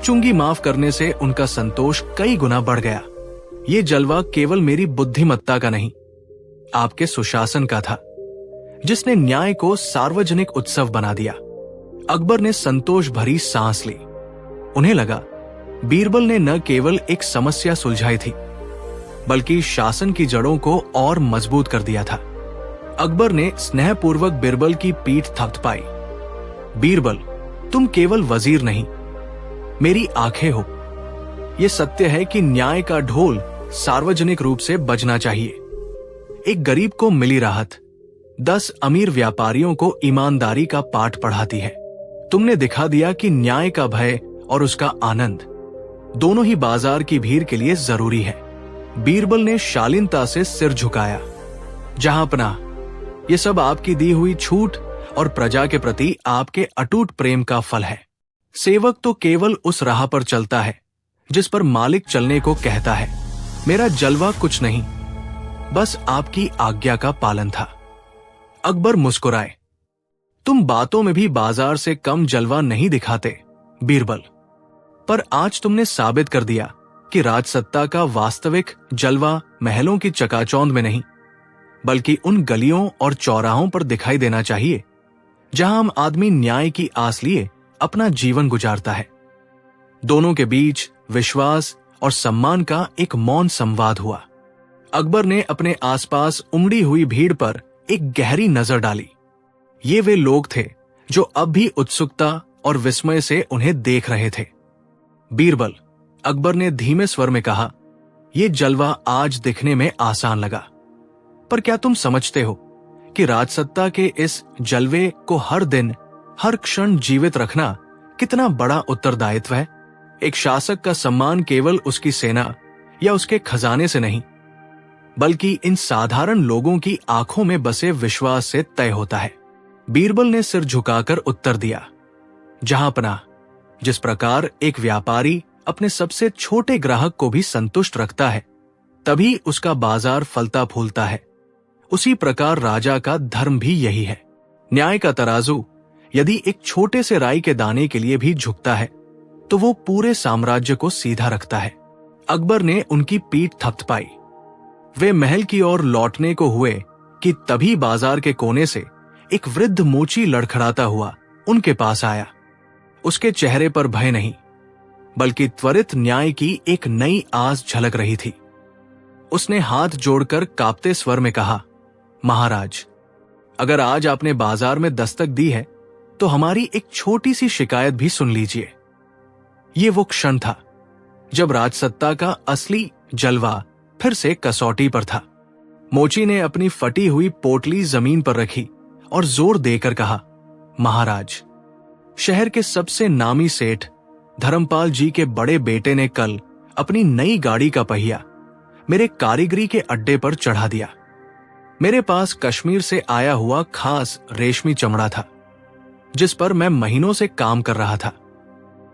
चुंगी माफ करने से उनका संतोष कई गुना बढ़ गया। ये जलवा केवल मेरी बुद्धिमत्ता का नहीं, आपके सुशासन का था, जिसने न्याय को सार्वजनिक उत्सव बना दिया। अकबर ने संतोष भरी सांस ली। उन्हें लगा बीरबल ने न केवल एक समस्या सुलझाई थी बल्कि शासन की जड़ों को और मजबूत कर दिया था। अकबर ने स्नेहपूर्वक बीरबल की पीठ थपथपाई। बीरबल, तुम केवल वजीर नहीं, मेरी आंखें हो। यह सत्य है कि न्याय का ढोल सार्वजनिक रूप से बजना चाहिए। एक गरीब को मिली राहत 10 अमीर व्यापारियों को ईमानदारी का पाठ पढ़ाती है। तुमने दिखा दिया कि न्याय का भय और उसका आनंद दोनों ही बाजार की भीड़ के लिए जरूरी है। बीरबल ने शालीनता से सिर झुकाया। जहां पनाह, ये सब आपकी दी हुई छूट और प्रजा के प्रति आपके अटूट प्रेम का फल है। सेवक तो केवल उस राह पर चलता है जिस पर मालिक चलने को कहता है। मेरा जलवा कुछ नहीं, बस आपकी आज्ञा का पालन था। अकबर मुस्कुराए। तुम बातों में भी बाजार से कम जलवा नहीं दिखाते बीरबल, पर आज तुमने साबित कर दिया कि राजसत्ता का वास्तविक जलवा महलों की चकाचौंध में नहीं, बल्कि उन गलियों और चौराहों पर दिखाई देना चाहिए जहां हम आदमी न्याय की आस लिए अपना जीवन गुजारता है। दोनों के बीच विश्वास और सम्मान का एक मौन संवाद हुआ। अकबर ने अपने आसपास उमड़ी हुई भीड़ पर एक गहरी नजर डाली। ये वे लोग थे जो अब भी उत्सुकता और विस्मय से उन्हें देख रहे थे। बीरबल, अकबर ने धीमे स्वर में कहा, यह जलवा आज दिखने में आसान लगा, पर क्या तुम समझते हो कि राजसत्ता के इस जलवे को हर दिन, हर क्षण जीवित रखना कितना बड़ा उत्तरदायित्व है? एक शासक का सम्मान केवल उसकी सेना या उसके खजाने से नहीं, बल्कि इन साधारण लोगों की आंखों में बसे विश्वास से तय होता है। बीरबल ने सिर झुकाकर उत्तर दिया, जहांपनाह, जिस प्रकार एक व्यापारी अपने सबसे छोटे ग्राहक को भी संतुष्ट रखता है, तभी उसका बाजार फलता फूलता है, उसी प्रकार राजा का धर्म भी यही है। न्याय का तराजू यदि एक छोटे से राई के दाने के लिए भी झुकता है, तो वो पूरे साम्राज्य को सीधा रखता है। अकबर ने उनकी पीठ थपथपाई। वे महल की ओर लौटने को हुए कि तभी बाजार के कोने से एक वृद्ध मोची लड़खड़ाता हुआ उनके पास आया। उसके चेहरे पर भय नहीं, बल्कि त्वरित न्याय की एक नई आस झलक रही थी। उसने हाथ जोड़कर कांपते स्वर में कहा, महाराज, अगर आज आपने बाजार में दस्तक दी है तो हमारी एक छोटी सी शिकायत भी सुन लीजिए। ये वो क्षण था जब राजसत्ता का असली जलवा फिर से कसौटी पर था। मोची ने अपनी फटी हुई पोटली जमीन पर रखी और जोर देकर कहा, महाराज, शहर के सबसे नामी सेठ धर्मपाल जी के बड़े बेटे ने कल अपनी नई गाड़ी का पहिया मेरे कारीगरी के अड्डे पर चढ़ा दिया। मेरे पास कश्मीर से आया हुआ खास रेशमी चमड़ा था, जिस पर मैं महीनों से काम कर रहा था।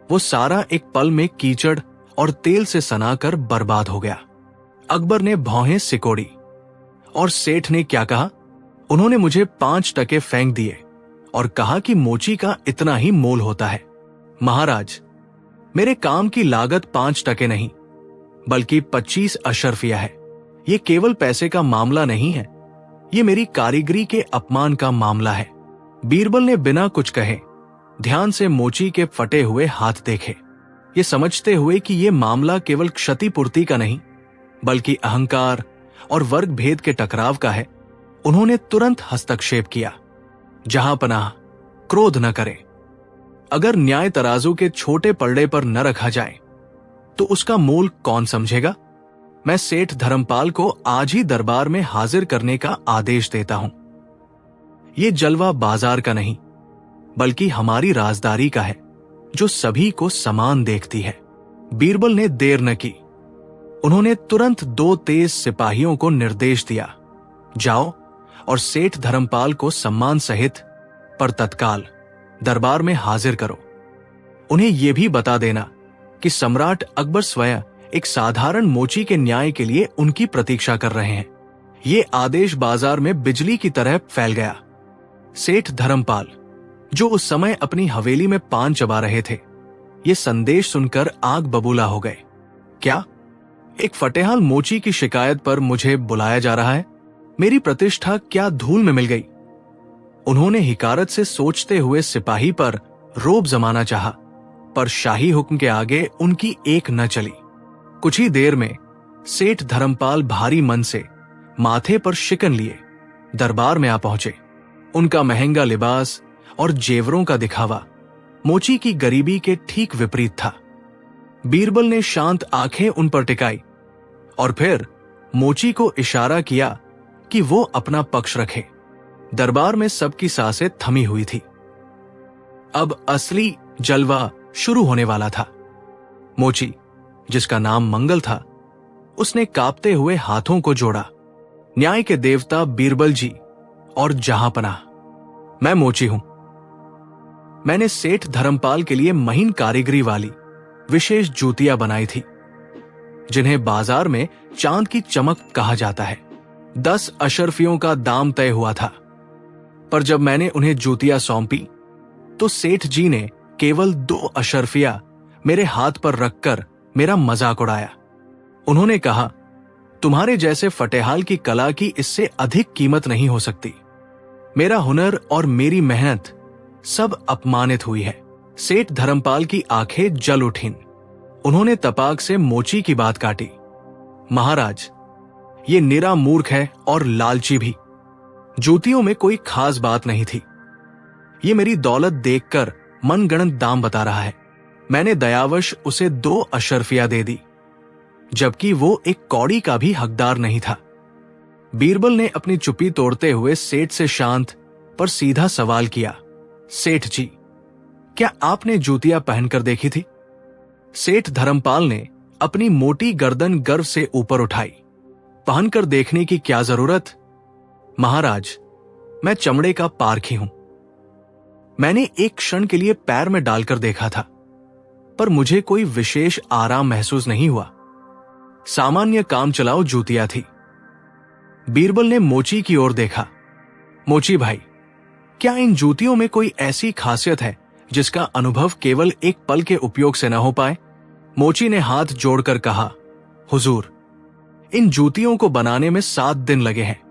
वो सारा एक पल में कीचड़ और तेल से सनाकर बर्बाद हो गया। अकबर ने भौहें सिकोड़ी। और सेठ ने क्या कहा? उन्होंने मुझे 5 टके फेंक दिए और कहा कि मोची का इतना ही मोल होता है। महाराज, मेरे काम की लागत 5 टके नहीं, बल्कि 25 अशर्फिया है। ये केवल पैसे का मामला नहीं है, ये मेरी कारीगरी के अपमान का मामला है। बीरबल ने बिना कुछ कहे ध्यान से मोची के फटे हुए हाथ देखे, ये समझते हुए कि ये मामला केवल क्षतिपूर्ति का नहीं, बल्कि अहंकार और वर्ग भेद के टकराव का है। उन्होंने तुरंत हस्तक्षेप किया, जहांपनाह, क्रोध न करें। अगर न्याय तराजू के छोटे पलड़े पर न रखा जाए तो उसका मोल कौन समझेगा? मैं सेठ धर्मपाल को आज ही दरबार में हाजिर करने का आदेश देता हूं। ये जलवा बाजार का नहीं, बल्कि हमारी राजदारी का है, जो सभी को समान देखती है। बीरबल ने देर न की। उन्होंने तुरंत 2 तेज सिपाहियों को निर्देश दिया, जाओ और सेठ धर्मपाल को सम्मान सहित पर तत्काल दरबार में हाजिर करो। उन्हें यह भी बता देना कि सम्राट अकबर स्वयं एक साधारण मोची के न्याय के लिए उनकी प्रतीक्षा कर रहे हैं। ये आदेश बाजार में बिजली की तरह फैल गया। सेठ धर्मपाल, जो उस समय अपनी हवेली में पान चबा रहे थे, ये संदेश सुनकर आग बबूला हो गए। क्या एक फटेहाल मोची की शिकायत पर मुझे बुलाया जा रहा है? मेरी प्रतिष्ठा क्या धूल में मिल गई? उन्होंने हिकारत से सोचते हुए सिपाही पर रोब जमाना चाहा, पर शाही हुक्म के आगे उनकी एक न चली। कुछ ही देर में सेठ धर्मपाल भारी मन से माथे पर शिकन लिए दरबार में आ पहुंचे। उनका महंगा लिबास और जेवरों का दिखावा मोची की गरीबी के ठीक विपरीत था। बीरबल ने शांत आंखें उन पर टिकाई और फिर मोची को इशारा किया कि वो अपना पक्ष रखे। दरबार में सबकी सांसें थमी हुई थी। अब असली जलवा शुरू होने वाला था। मोची, जिसका नाम मंगल था, उसने कांपते हुए हाथों को जोड़ा। न्याय के देवता बीरबल जी और जहांपनाह, मैं मोची हूं। मैंने सेठ धर्मपाल के लिए महीन कारीगरी वाली विशेष जूतियां बनाई थी, जिन्हें बाजार में चांद की चमक कहा जाता है। 10 अशर्फियों का दाम तय हुआ था, पर जब मैंने उन्हें जूतियां सौंपी तो सेठ जी ने केवल 2 अशर्फिया मेरे हाथ पर रखकर मेरा मजाक उड़ाया। उन्होंने कहा, तुम्हारे जैसे फटेहाल की कला की इससे अधिक कीमत नहीं हो सकती। मेरा हुनर और मेरी मेहनत सब अपमानित हुई है। सेठ धर्मपाल की आंखें जल उठीं। उन्होंने तपाक से मोची की बात काटी। महाराज, ये निरा मूर्ख है और लालची भी। जूतियों में कोई खास बात नहीं थी। ये मेरी दौलत देखकर मनगढ़ंत दाम बता रहा है। मैंने दयावश उसे 2 अशर्फिया दे दी, जबकि वो एक कौड़ी का भी हकदार नहीं था। बीरबल ने अपनी चुप्पी तोड़ते हुए सेठ से शांत पर सीधा सवाल किया, सेठ जी, क्या आपने जूतियां पहनकर देखी थी? सेठ धर्मपाल ने अपनी मोटी गर्दन गर्व से ऊपर उठाई। पहनकर देखने की क्या जरूरत? महाराज, मैं चमड़े का पारखी हूं। मैंने एक क्षण के लिए पैर में डालकर देखा था, पर मुझे कोई विशेष आराम महसूस नहीं हुआ। सामान्य काम चलाओ जूतियां थी। बीरबल ने मोची की ओर देखा। मोची भाई, क्या इन जूतियों में कोई ऐसी खासियत है जिसका अनुभव केवल एक पल के उपयोग से न हो पाए? मोची ने हाथ जोड़कर कहा, हुजूर, इन जूतियों को बनाने में 7 दिन लगे हैं।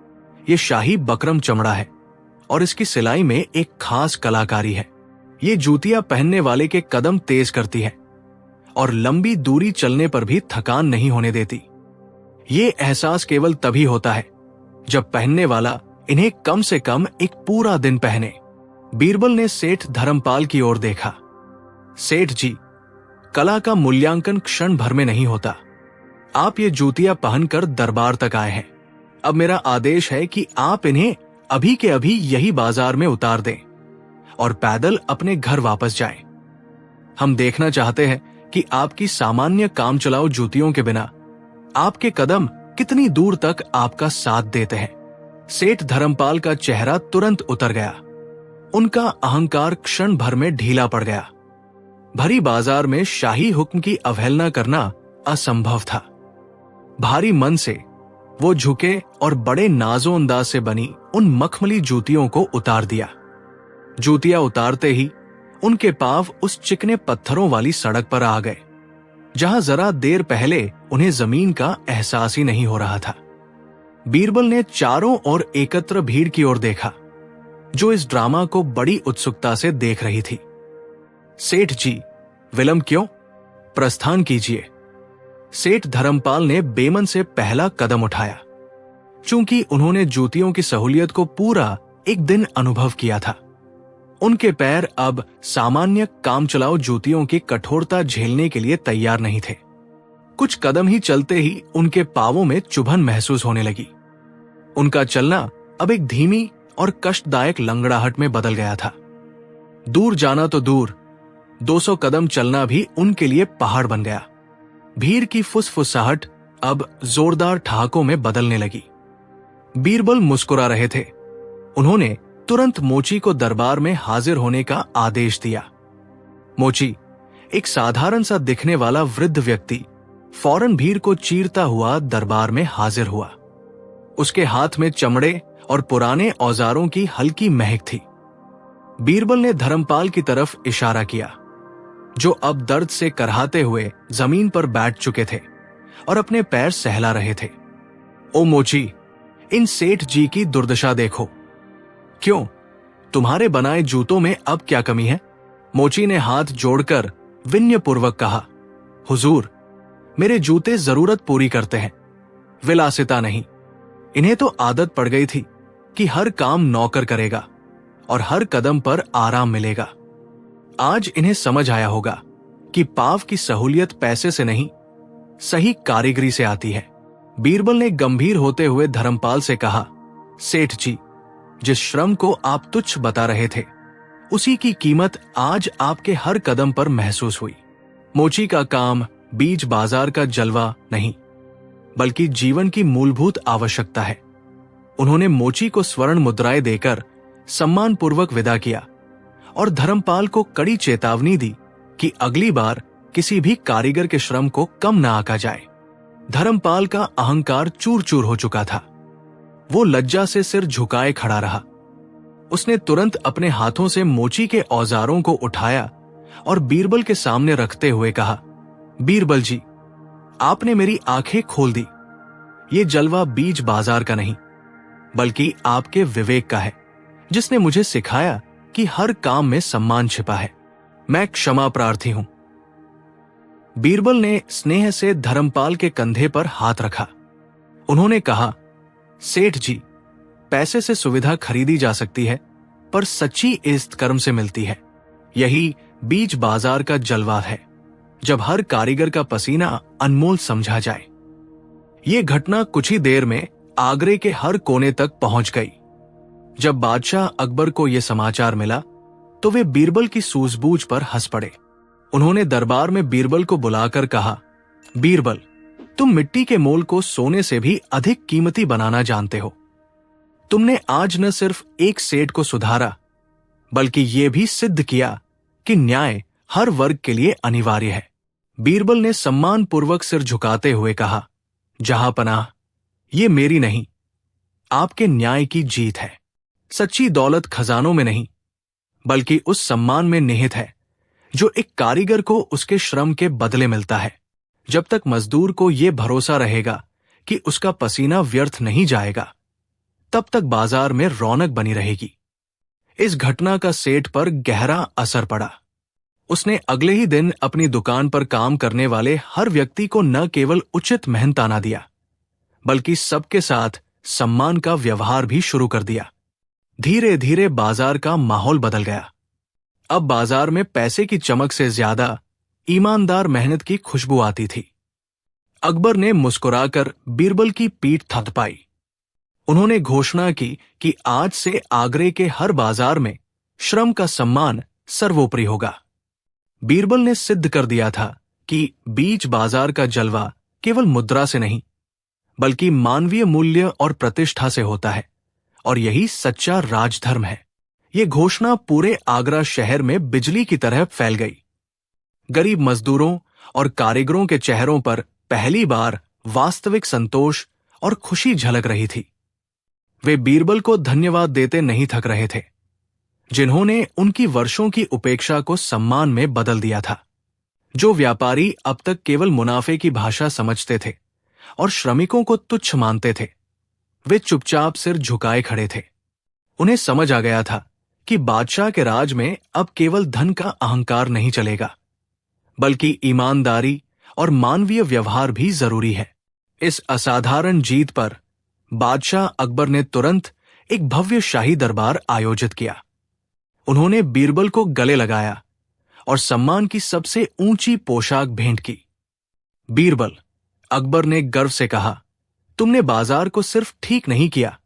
ये शाही बकरम चमड़ा है और इसकी सिलाई में एक खास कलाकारी है। ये जूतियां पहनने वाले के कदम तेज करती है और लंबी दूरी चलने पर भी थकान नहीं होने देती। ये एहसास केवल तभी होता है जब पहनने वाला इन्हें कम से कम एक पूरा दिन पहने। बीरबल ने सेठ धर्मपाल की ओर देखा। सेठ जी, कला का मूल्यांकन क्षण भर में नहीं होता। आप ये जूतियां पहनकर दरबार तक आए हैं। अब मेरा आदेश है कि आप इन्हें अभी के अभी यही बाजार में उतार दें और पैदल अपने घर वापस जाएं। हम देखना चाहते हैं कि आपकी सामान्य काम चलाओ जूतियों के बिना आपके कदम कितनी दूर तक आपका साथ देते हैं। सेठ धर्मपाल का चेहरा तुरंत उतर गया। उनका अहंकार क्षण भर में ढीला पड़ गया। भरी बाजार में शाही हुक्म की अवहेलना करना असंभव था। भारी मन से वो झुके और बड़े नाजो अंदाज से बनी उन मखमली जूतियों को उतार दिया। जूतियां उतारते ही उनके पांव उस चिकने पत्थरों वाली सड़क पर आ गए, जहां जरा देर पहले उन्हें जमीन का एहसास ही नहीं हो रहा था। बीरबल ने चारों ओर एकत्र भीड़ की ओर देखा, जो इस ड्रामा को बड़ी उत्सुकता से देख रही थी। सेठ जी, विलंब क्यों? प्रस्थान कीजिए। सेठ धर्मपाल ने बेमन से पहला कदम उठाया। चूंकि उन्होंने जूतियों की सहूलियत को पूरा एक दिन अनुभव किया था, उनके पैर अब सामान्य काम चलाओ जूतियों की कठोरता झेलने के लिए तैयार नहीं थे। कुछ कदम ही चलते ही उनके पांवों में चुभन महसूस होने लगी। उनका चलना अब एक धीमी और कष्टदायक लंगड़ाहट में बदल गया था। दूर जाना तो दूर, 200 कदम चलना भी उनके लिए पहाड़ बन गया। भीड़ की फुसफुसाहट अब जोरदार ठहाकों में बदलने लगी। बीरबल मुस्कुरा रहे थे। उन्होंने तुरंत मोची को दरबार में हाजिर होने का आदेश दिया। मोची, एक साधारण सा दिखने वाला वृद्ध व्यक्ति, फौरन भीड़ को चीरता हुआ दरबार में हाजिर हुआ। उसके हाथ में चमड़े और पुराने औजारों की हल्की महक थी। बीरबल ने धर्मपाल की तरफ इशारा किया, जो अब दर्द से करहाते हुए जमीन पर बैठ चुके थे और अपने पैर सहला रहे थे। ओ मोची, इन सेठ जी की दुर्दशा देखो। क्यों, तुम्हारे बनाए जूतों में अब क्या कमी है? मोची ने हाथ जोड़कर विनयपूर्वक कहा, हुजूर, मेरे जूते जरूरत पूरी करते हैं, विलासिता नहीं। इन्हें तो आदत पड़ गई थी कि हर काम नौकर करेगा और हर कदम पर आराम मिलेगा। आज इन्हें समझ आया होगा कि पाव की सहूलियत पैसे से नहीं, सही कारीगरी से आती है। बीरबल ने गंभीर होते हुए धर्मपाल से कहा, सेठ जी, जिस श्रम को आप तुच्छ बता रहे थे, उसी की कीमत आज आपके हर कदम पर महसूस हुई। मोची का काम बीज बाजार का जलवा नहीं, बल्कि जीवन की मूलभूत आवश्यकता है। उन्होंने मोची को स्वर्ण मुद्राएं देकर सम्मानपूर्वक विदा किया और धर्मपाल को कड़ी चेतावनी दी कि अगली बार किसी भी कारीगर के श्रम को कम न आंका जाए। धर्मपाल का अहंकार चूर चूर हो चुका था। वो लज्जा से सिर झुकाए खड़ा रहा। उसने तुरंत अपने हाथों से मोची के औजारों को उठाया और बीरबल के सामने रखते हुए कहा, बीरबल जी, आपने मेरी आंखें खोल दी। ये जलवा बीज बाजार का नहीं, बल्कि आपके विवेक का है, जिसने मुझे सिखाया कि हर काम में सम्मान छिपा है। मैं क्षमा प्रार्थी हूं। बीरबल ने स्नेह से धर्मपाल के कंधे पर हाथ रखा। उन्होंने कहा, सेठ जी, पैसे से सुविधा खरीदी जा सकती है, पर सच्ची इज्जत कर्म से मिलती है। यही बीज बाजार का जलवा है, जब हर कारीगर का पसीना अनमोल समझा जाए। ये घटना कुछ ही देर में आगरे के हर कोने तक पहुंच गई। जब बादशाह अकबर को यह समाचार मिला तो वे बीरबल की सूझबूझ पर हंस पड़े। उन्होंने दरबार में बीरबल को बुलाकर कहा, बीरबल, तुम मिट्टी के मोल को सोने से भी अधिक कीमती बनाना जानते हो। तुमने आज न सिर्फ एक सेठ को सुधारा, बल्कि यह भी सिद्ध किया कि न्याय हर वर्ग के लिए अनिवार्य है। बीरबल ने सम्मान पूर्वक सिर झुकाते हुए कहा, जहांपनाह, ये मेरी नहीं, आपके न्याय की जीत है। सच्ची दौलत खजानों में नहीं, बल्कि उस सम्मान में निहित है जो एक कारीगर को उसके श्रम के बदले मिलता है। जब तक मजदूर को यह भरोसा रहेगा कि उसका पसीना व्यर्थ नहीं जाएगा, तब तक बाजार में रौनक बनी रहेगी। इस घटना का सेठ पर गहरा असर पड़ा। उसने अगले ही दिन अपनी दुकान पर काम करने वाले हर व्यक्ति को न केवल उचित मेहनताना दिया, बल्कि सबके साथ सम्मान का व्यवहार भी शुरू कर दिया। धीरे धीरे बाजार का माहौल बदल गया। अब बाजार में पैसे की चमक से ज्यादा ईमानदार मेहनत की खुशबू आती थी। अकबर ने मुस्कुराकर बीरबल की पीठ थपथपाई। उन्होंने घोषणा की कि आज से आगरे के हर बाजार में श्रम का सम्मान सर्वोपरि होगा। बीरबल ने सिद्ध कर दिया था कि बीज बाजार का जलवा केवल मुद्रा से नहीं, बल्कि मानवीय मूल्य और प्रतिष्ठा से होता है, और यही सच्चा राजधर्म है। यह घोषणा पूरे आगरा शहर में बिजली की तरह फैल गई। गरीब मजदूरों और कारीगरों के चेहरों पर पहली बार वास्तविक संतोष और खुशी झलक रही थी। वे बीरबल को धन्यवाद देते नहीं थक रहे थे, जिन्होंने उनकी वर्षों की उपेक्षा को सम्मान में बदल दिया था। जो व्यापारी अब तक केवल मुनाफे की भाषा समझते थे और श्रमिकों को तुच्छ मानते थे, वे चुपचाप सिर झुकाए खड़े थे। उन्हें समझ आ गया था कि बादशाह के राज में अब केवल धन का अहंकार नहीं चलेगा, बल्कि ईमानदारी और मानवीय व्यवहार भी जरूरी है। इस असाधारण जीत पर बादशाह अकबर ने तुरंत एक भव्य शाही दरबार आयोजित किया। उन्होंने बीरबल को गले लगाया और सम्मान की सबसे ऊंची पोशाक भेंट की। बीरबल, अकबर ने गर्व से कहा, तुमने बाजार को सिर्फ ठीक नहीं किया,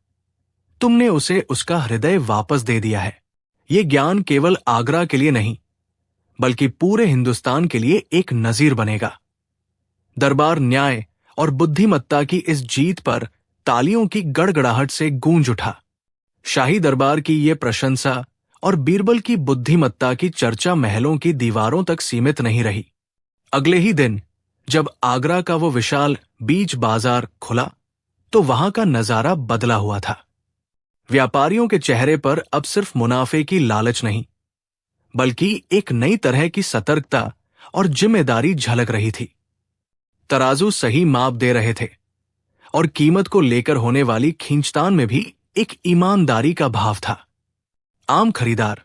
तुमने उसे उसका हृदय वापस दे दिया है। यह ज्ञान केवल आगरा के लिए नहीं, बल्कि पूरे हिंदुस्तान के लिए एक नजीर बनेगा। दरबार न्याय और बुद्धिमत्ता की इस जीत पर तालियों की गड़गड़ाहट से गूंज उठा। शाही दरबार की यह प्रशंसा और बीरबल की बुद्धिमत्ता की चर्चा महलों की दीवारों तक सीमित नहीं रही। अगले ही दिन जब आगरा का वो विशाल बीज बाजार खुला, तो वहां का नजारा बदला हुआ था। व्यापारियों के चेहरे पर अब सिर्फ मुनाफे की लालच नहीं, बल्कि एक नई तरह की सतर्कता और जिम्मेदारी झलक रही थी। तराजू सही माप दे रहे थे, और कीमत को लेकर होने वाली खींचतान में भी एक ईमानदारी का भाव था। आम खरीदार,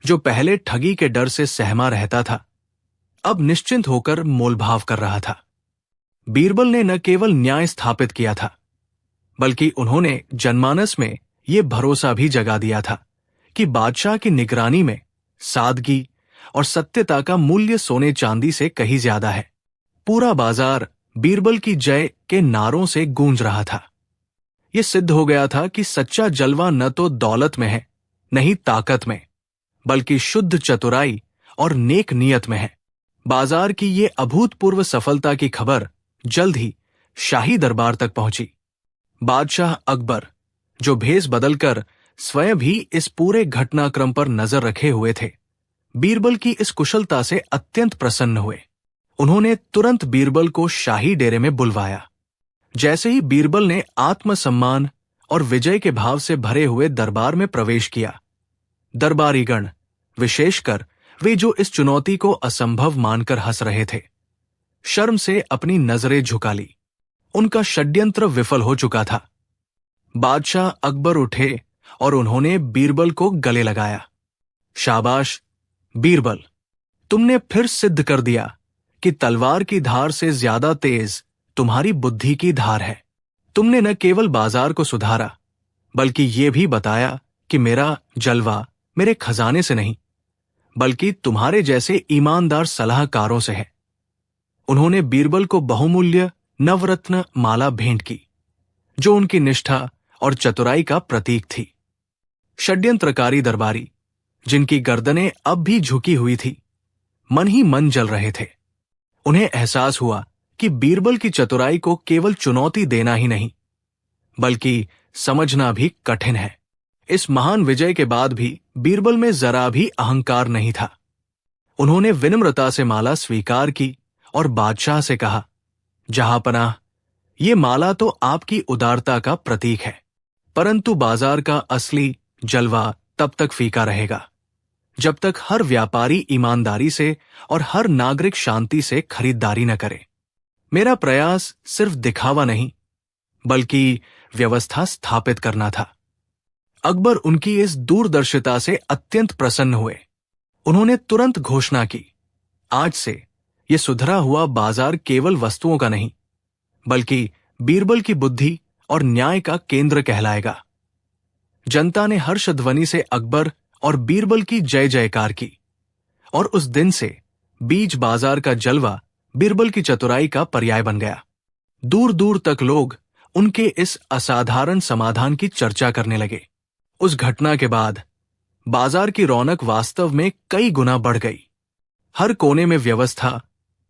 जो पहले ठगी के डर से सहमा रहता था, अब निश्चिंत होकर मोलभाव कर रहा था। बीरबल ने न केवल न्याय स्थापित किया था, बल्कि उन्होंने जनमानस में यह भरोसा भी जगा दिया था कि बादशाह की निगरानी में सादगी और सत्यता का मूल्य सोने चांदी से कहीं ज्यादा है। पूरा बाजार बीरबल की जय के नारों से गूंज रहा था। यह सिद्ध हो गया था कि सच्चा जलवा न तो दौलत में है, नहीं ताकत में, बल्कि शुद्ध चतुराई और नेक नियत में है। बाजार की ये अभूतपूर्व सफलता की खबर जल्द ही शाही दरबार तक पहुंची। बादशाह अकबर, जो भेष बदलकर स्वयं भी इस पूरे घटनाक्रम पर नजर रखे हुए थे, बीरबल की इस कुशलता से अत्यंत प्रसन्न हुए। उन्होंने तुरंत बीरबल को शाही डेरे में बुलवाया। जैसे ही बीरबल ने आत्मसम्मान और विजय के भाव से भरे हुए दरबार में प्रवेश किया, दरबारीगण, विशेषकर वे जो इस चुनौती को असंभव मानकर हंस रहे थे, शर्म से अपनी नजरें झुका ली। उनका षड्यंत्र विफल हो चुका था। बादशाह अकबर उठे और उन्होंने बीरबल को गले लगाया। शाबाश बीरबल, तुमने फिर सिद्ध कर दिया कि तलवार की धार से ज्यादा तेज तुम्हारी बुद्धि की धार है। तुमने न केवल बाजार को सुधारा, बल्कि ये भी बताया कि मेरा जलवा मेरे खजाने से नहीं, बल्कि तुम्हारे जैसे ईमानदार सलाहकारों से है। उन्होंने बीरबल को बहुमूल्य नवरत्न माला भेंट की, जो उनकी निष्ठा और चतुराई का प्रतीक थी। षड्यंत्रकारी दरबारी, जिनकी गर्दनें अब भी झुकी हुई थी, मन ही मन जल रहे थे। उन्हें एहसास हुआ कि बीरबल की चतुराई को केवल चुनौती देना ही नहीं, बल्कि समझना भी कठिन है। इस महान विजय के बाद भी बीरबल में जरा भी अहंकार नहीं था। उन्होंने विनम्रता से माला स्वीकार की और बादशाह से कहा, जहांपनाह, ये माला तो आपकी उदारता का प्रतीक है, परंतु बाजार का असली जलवा तब तक फीका रहेगा जब तक हर व्यापारी ईमानदारी से और हर नागरिक शांति से खरीदारी न करे। मेरा प्रयास सिर्फ दिखावा नहीं, बल्कि व्यवस्था स्थापित करना था। अकबर उनकी इस दूरदर्शिता से अत्यंत प्रसन्न हुए। उन्होंने तुरंत घोषणा की, आज से यह सुधरा हुआ बाजार केवल वस्तुओं का नहीं, बल्कि बीरबल की बुद्धि और न्याय का केंद्र कहलाएगा। जनता ने हर्षध्वनि से अकबर और बीरबल की जय जयकार की, और उस दिन से बीज बाजार का जलवा बीरबल की चतुराई का पर्याय बन गया। दूर दूर तक लोग उनके इस असाधारण समाधान की चर्चा करने लगे। उस घटना के बाद बाजार की रौनक वास्तव में कई गुना बढ़ गई। हर कोने में व्यवस्था,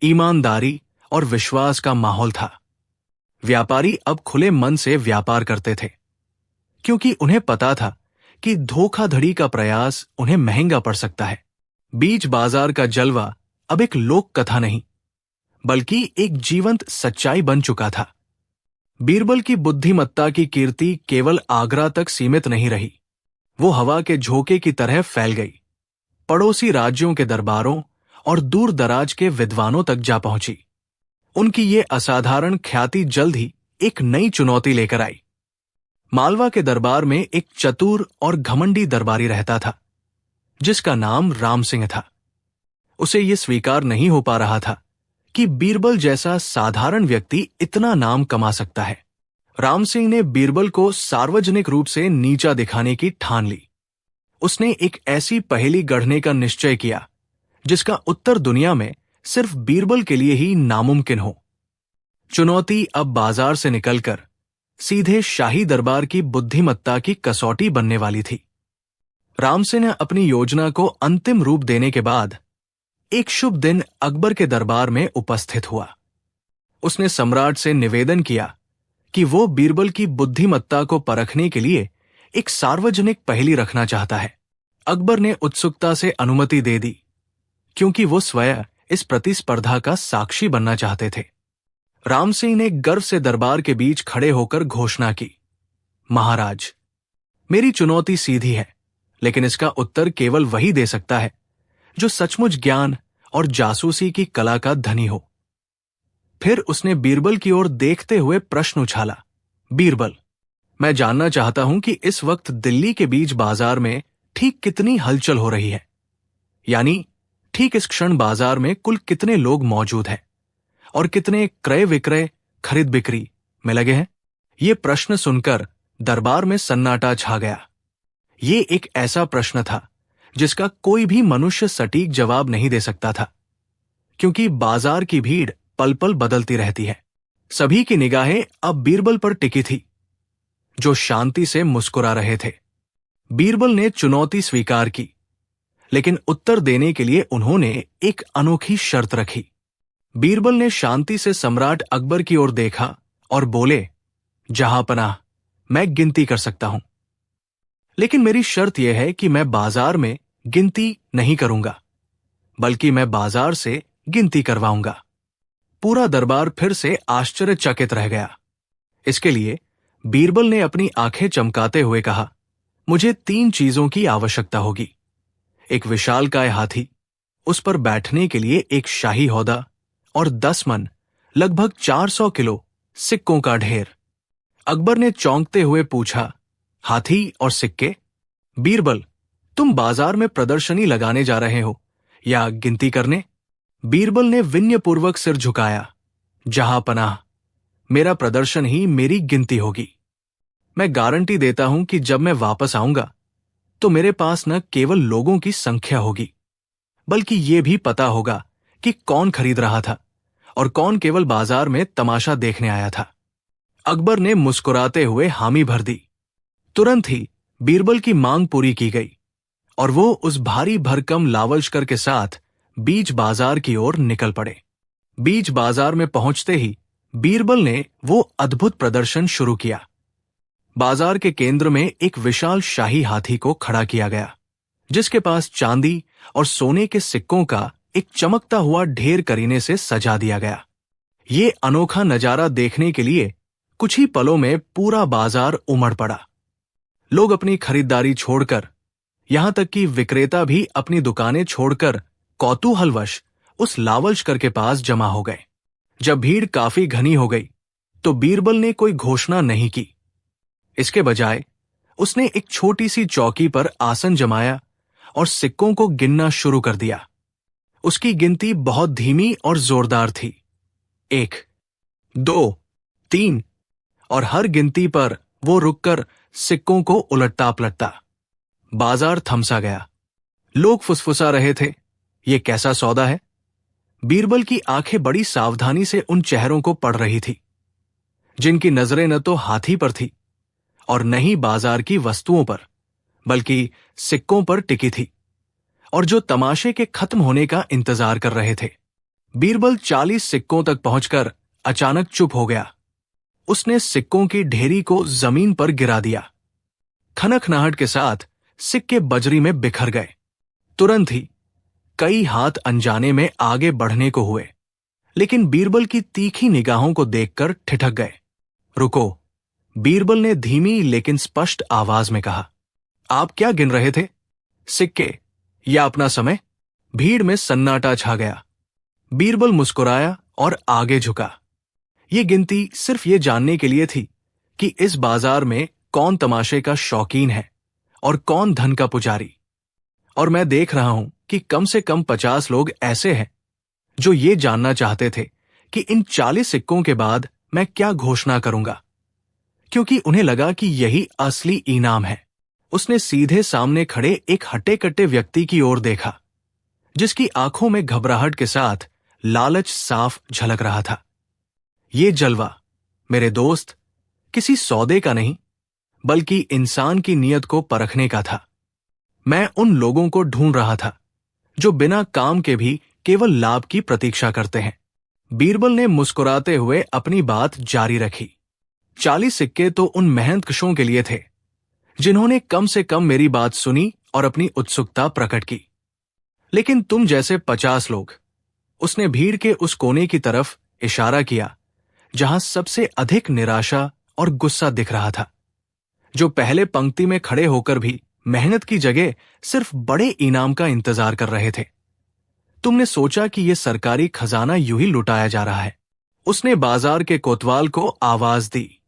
ईमानदारी और विश्वास का माहौल था। व्यापारी अब खुले मन से व्यापार करते थे, क्योंकि उन्हें पता था कि धोखाधड़ी का प्रयास उन्हें महंगा पड़ सकता है। बीज बाजार का जलवा अब एक लोक कथा नहीं, बल्कि एक जीवंत सच्चाई बन चुका था। बीरबल की बुद्धिमत्ता की कीर्ति केवल आगरा तक सीमित नहीं रही, वो हवा के झोंके की तरह फैल गई, पड़ोसी राज्यों के दरबारों और दूर दराज के विद्वानों तक जा पहुंची। उनकी ये असाधारण ख्याति जल्द ही एक नई चुनौती लेकर आई। मालवा के दरबार में एक चतुर और घमंडी दरबारी रहता था, जिसका नाम राम सिंह था। उसे यह स्वीकार नहीं हो पा रहा था कि बीरबल जैसा साधारण व्यक्ति इतना नाम कमा सकता है। राम सिंह ने बीरबल को सार्वजनिक रूप से नीचा दिखाने की ठान ली। उसने एक ऐसी पहेली गढ़ने का निश्चय किया जिसका उत्तर दुनिया में सिर्फ बीरबल के लिए ही नामुमकिन हो। चुनौती अब बाजार से निकलकर सीधे शाही दरबार की बुद्धिमत्ता की कसौटी बनने वाली थी। राम सिंह ने अपनी योजना को अंतिम रूप देने के बाद एक शुभ दिन अकबर के दरबार में उपस्थित हुआ। उसने सम्राट से निवेदन किया कि वो बीरबल की बुद्धिमत्ता को परखने के लिए एक सार्वजनिक पहेली रखना चाहता है। अकबर ने उत्सुकता से अनुमति दे दी, क्योंकि वो स्वयं इस प्रतिस्पर्धा का साक्षी बनना चाहते थे। राम सिंह ने गर्व से दरबार के बीच खड़े होकर घोषणा की, महाराज, मेरी चुनौती सीधी है, लेकिन इसका उत्तर केवल वही दे सकता है जो सचमुच ज्ञान और जासूसी की कला का धनी हो। फिर उसने बीरबल की ओर देखते हुए प्रश्न उछाला, बीरबल, मैं जानना चाहता हूं कि इस वक्त दिल्ली के बीच बाजार में ठीक कितनी हलचल हो रही है, यानी ठीक इस क्षण बाजार में कुल कितने लोग मौजूद हैं और कितने क्रय विक्रय खरीद बिक्री में लगे हैं। ये प्रश्न सुनकर दरबार में सन्नाटा छा गया। ये एक ऐसा प्रश्न था जिसका कोई भी मनुष्य सटीक जवाब नहीं दे सकता था, क्योंकि बाजार की भीड़ पल पल बदलती रहती है। सभी की निगाहें अब बीरबल पर टिकी थी, जो शांति से मुस्कुरा रहे थे। बीरबल ने चुनौती स्वीकार की, लेकिन उत्तर देने के लिए उन्होंने एक अनोखी शर्त रखी। बीरबल ने शांति से सम्राट अकबर की ओर देखा और बोले, जहांपनाह, मैं गिनती कर सकता हूं, लेकिन मेरी शर्त यह है कि मैं बाजार में गिनती नहीं करूंगा, बल्कि मैं बाजार से गिनती करवाऊंगा। पूरा दरबार फिर से आश्चर्यचकित रह गया। इसके लिए बीरबल ने अपनी आंखें चमकाते हुए कहा, मुझे 3 चीजों की आवश्यकता होगी, एक विशालकाय हाथी, उस पर बैठने के लिए एक शाही हौदा और 10 मन लगभग 400 किलो सिक्कों का ढेर। अकबर ने चौंकते हुए पूछा, हाथी और सिक्के? बीरबल, तुम बाजार में प्रदर्शनी लगाने जा रहे हो या गिनती करने? बीरबल ने विनयपूर्वक सिर झुकाया। जहां पनाह, मेरा प्रदर्शन ही मेरी गिनती होगी। मैं गारंटी देता हूं कि जब मैं वापस आऊंगा तो मेरे पास न केवल लोगों की संख्या होगी, बल्कि यह भी पता होगा कि कौन खरीद रहा था और कौन केवल बाजार में तमाशा देखने आया था। अकबर ने मुस्कुराते हुए हामी भर दी। तुरंत ही बीरबल की मांग पूरी की गई और वो उस भारी भरकम लावलशकर के साथ बीच बाजार की ओर निकल पड़े। बीच बाजार में पहुंचते ही बीरबल ने वो अद्भुत प्रदर्शन शुरू किया। बाजार के केंद्र में एक विशाल शाही हाथी को खड़ा किया गया, जिसके पास चांदी और सोने के सिक्कों का एक चमकता हुआ ढेर करीने से सजा दिया गया। ये अनोखा नजारा देखने के लिए कुछ ही पलों में पूरा बाजार उमड़ पड़ा। लोग अपनी खरीदारी छोड़कर, यहां तक कि विक्रेता भी अपनी दुकानें छोड़कर कौतूहलवश उस लावलशकर के पास जमा हो गए। जब भीड़ काफी घनी हो गई तो बीरबल ने कोई घोषणा नहीं की। इसके बजाय उसने एक छोटी सी चौकी पर आसन जमाया और सिक्कों को गिनना शुरू कर दिया। उसकी गिनती बहुत धीमी और जोरदार थी। 1, 2, 3, और हर गिनती पर वो रुककर सिक्कों को उलटता पलटता। बाजार थमसा गया। लोग फुसफुसा रहे थे, ये कैसा सौदा है? बीरबल की आंखें बड़ी सावधानी से उन चेहरों को पढ़ रही थी, जिनकी नजरें न तो हाथी पर थी और न ही बाजार की वस्तुओं पर, बल्कि सिक्कों पर टिकी थी, और जो तमाशे के खत्म होने का इंतजार कर रहे थे। बीरबल 40 सिक्कों तक पहुंचकर अचानक चुप हो गया। उसने सिक्कों की ढेरी को जमीन पर गिरा दिया। खनखनाहट के साथ सिक्के बजरी में बिखर गए। तुरंत ही कई हाथ अनजाने में आगे बढ़ने को हुए, लेकिन बीरबल की तीखी निगाहों को देखकर ठिठक गए। रुको, बीरबल ने धीमी लेकिन स्पष्ट आवाज में कहा। आप क्या गिन रहे थे, सिक्के या अपना समय? भीड़ में सन्नाटा छा गया। बीरबल मुस्कुराया और आगे झुका। ये गिनती सिर्फ ये जानने के लिए थी कि इस बाजार में कौन तमाशे का शौकीन है और कौन धन का पुजारी। और मैं देख रहा हूं कि कम से कम 50 लोग ऐसे हैं जो ये जानना चाहते थे कि इन 40 सिक्कों के बाद मैं क्या घोषणा करूंगा, क्योंकि उन्हें लगा कि यही असली इनाम है। उसने सीधे सामने खड़े एक हट्टे-कट्टे व्यक्ति की ओर देखा, जिसकी आंखों में घबराहट के साथ लालच साफ झलक रहा था। ये जलवा, मेरे दोस्त, किसी सौदे का नहीं, बल्कि इंसान की नीयत को परखने का था। मैं उन लोगों को ढूंढ रहा था जो बिना काम के भी केवल लाभ की प्रतीक्षा करते हैं। बीरबल ने मुस्कुराते हुए अपनी बात जारी रखी। 40 सिक्के तो उन मेहनतकशों के लिए थे जिन्होंने कम से कम मेरी बात सुनी और अपनी उत्सुकता प्रकट की। लेकिन तुम जैसे 50 लोग, उसने भीड़ के उस कोने की तरफ इशारा किया जहां सबसे अधिक निराशा और गुस्सा दिख रहा था, जो पहले पंक्ति में खड़े होकर भी मेहनत की जगह सिर्फ बड़े इनाम का इंतजार कर रहे थे। तुमने सोचा कि यह सरकारी खजाना यूं ही लुटाया जा रहा है। उसने बाजार के कोतवाल को आवाज दी।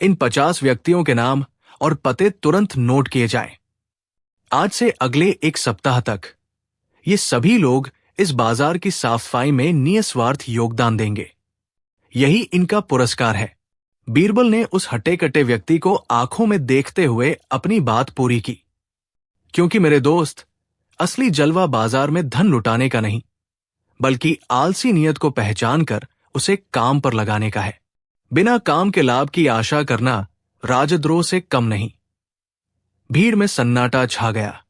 इन 50 व्यक्तियों के नाम और पते तुरंत नोट किए जाएं। आज से अगले 1 सप्ताह तक ये सभी लोग इस बाजार की साफ सफाई में निस्वार्थ योगदान देंगे। यही इनका पुरस्कार है। बीरबल ने उस हट्टे-कट्टे व्यक्ति को आंखों में देखते हुए अपनी बात पूरी की। क्योंकि मेरे दोस्त, असली जलवा बाजार में धन लुटाने का नहीं, बल्कि आलसी नियत को पहचान कर उसे काम पर लगाने का है। बिना काम के लाभ की आशा करना राजद्रोह से कम नहीं। भीड़ में सन्नाटा छा गया,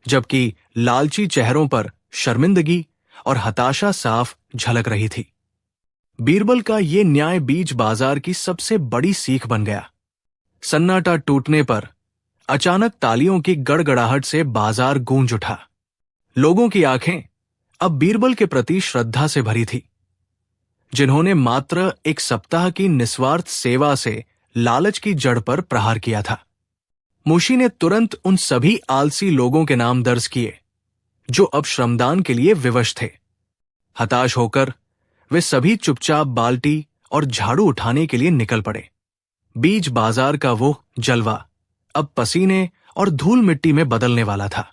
जबकि लालची चेहरों पर शर्मिंदगी और हताशा साफ झलक रही थी। बीरबल का ये न्याय बीच बाजार की सबसे बड़ी सीख बन गया। सन्नाटा टूटने पर अचानक तालियों की गड़गड़ाहट से बाजार गूंज उठा। लोगों की आंखें अब बीरबल के प्रति श्रद्धा से भरी थी, जिन्होंने मात्र 1 सप्ताह की निस्वार्थ सेवा से लालच की जड़ पर प्रहार किया था। मुशी ने तुरंत उन सभी आलसी लोगों के नाम दर्ज किए जो अब श्रमदान के लिए विवश थे। हताश होकर वे सभी चुपचाप बाल्टी और झाड़ू उठाने के लिए निकल पड़े। बीच बाजार का वो जलवा अब पसीने और धूल मिट्टी में बदलने वाला था।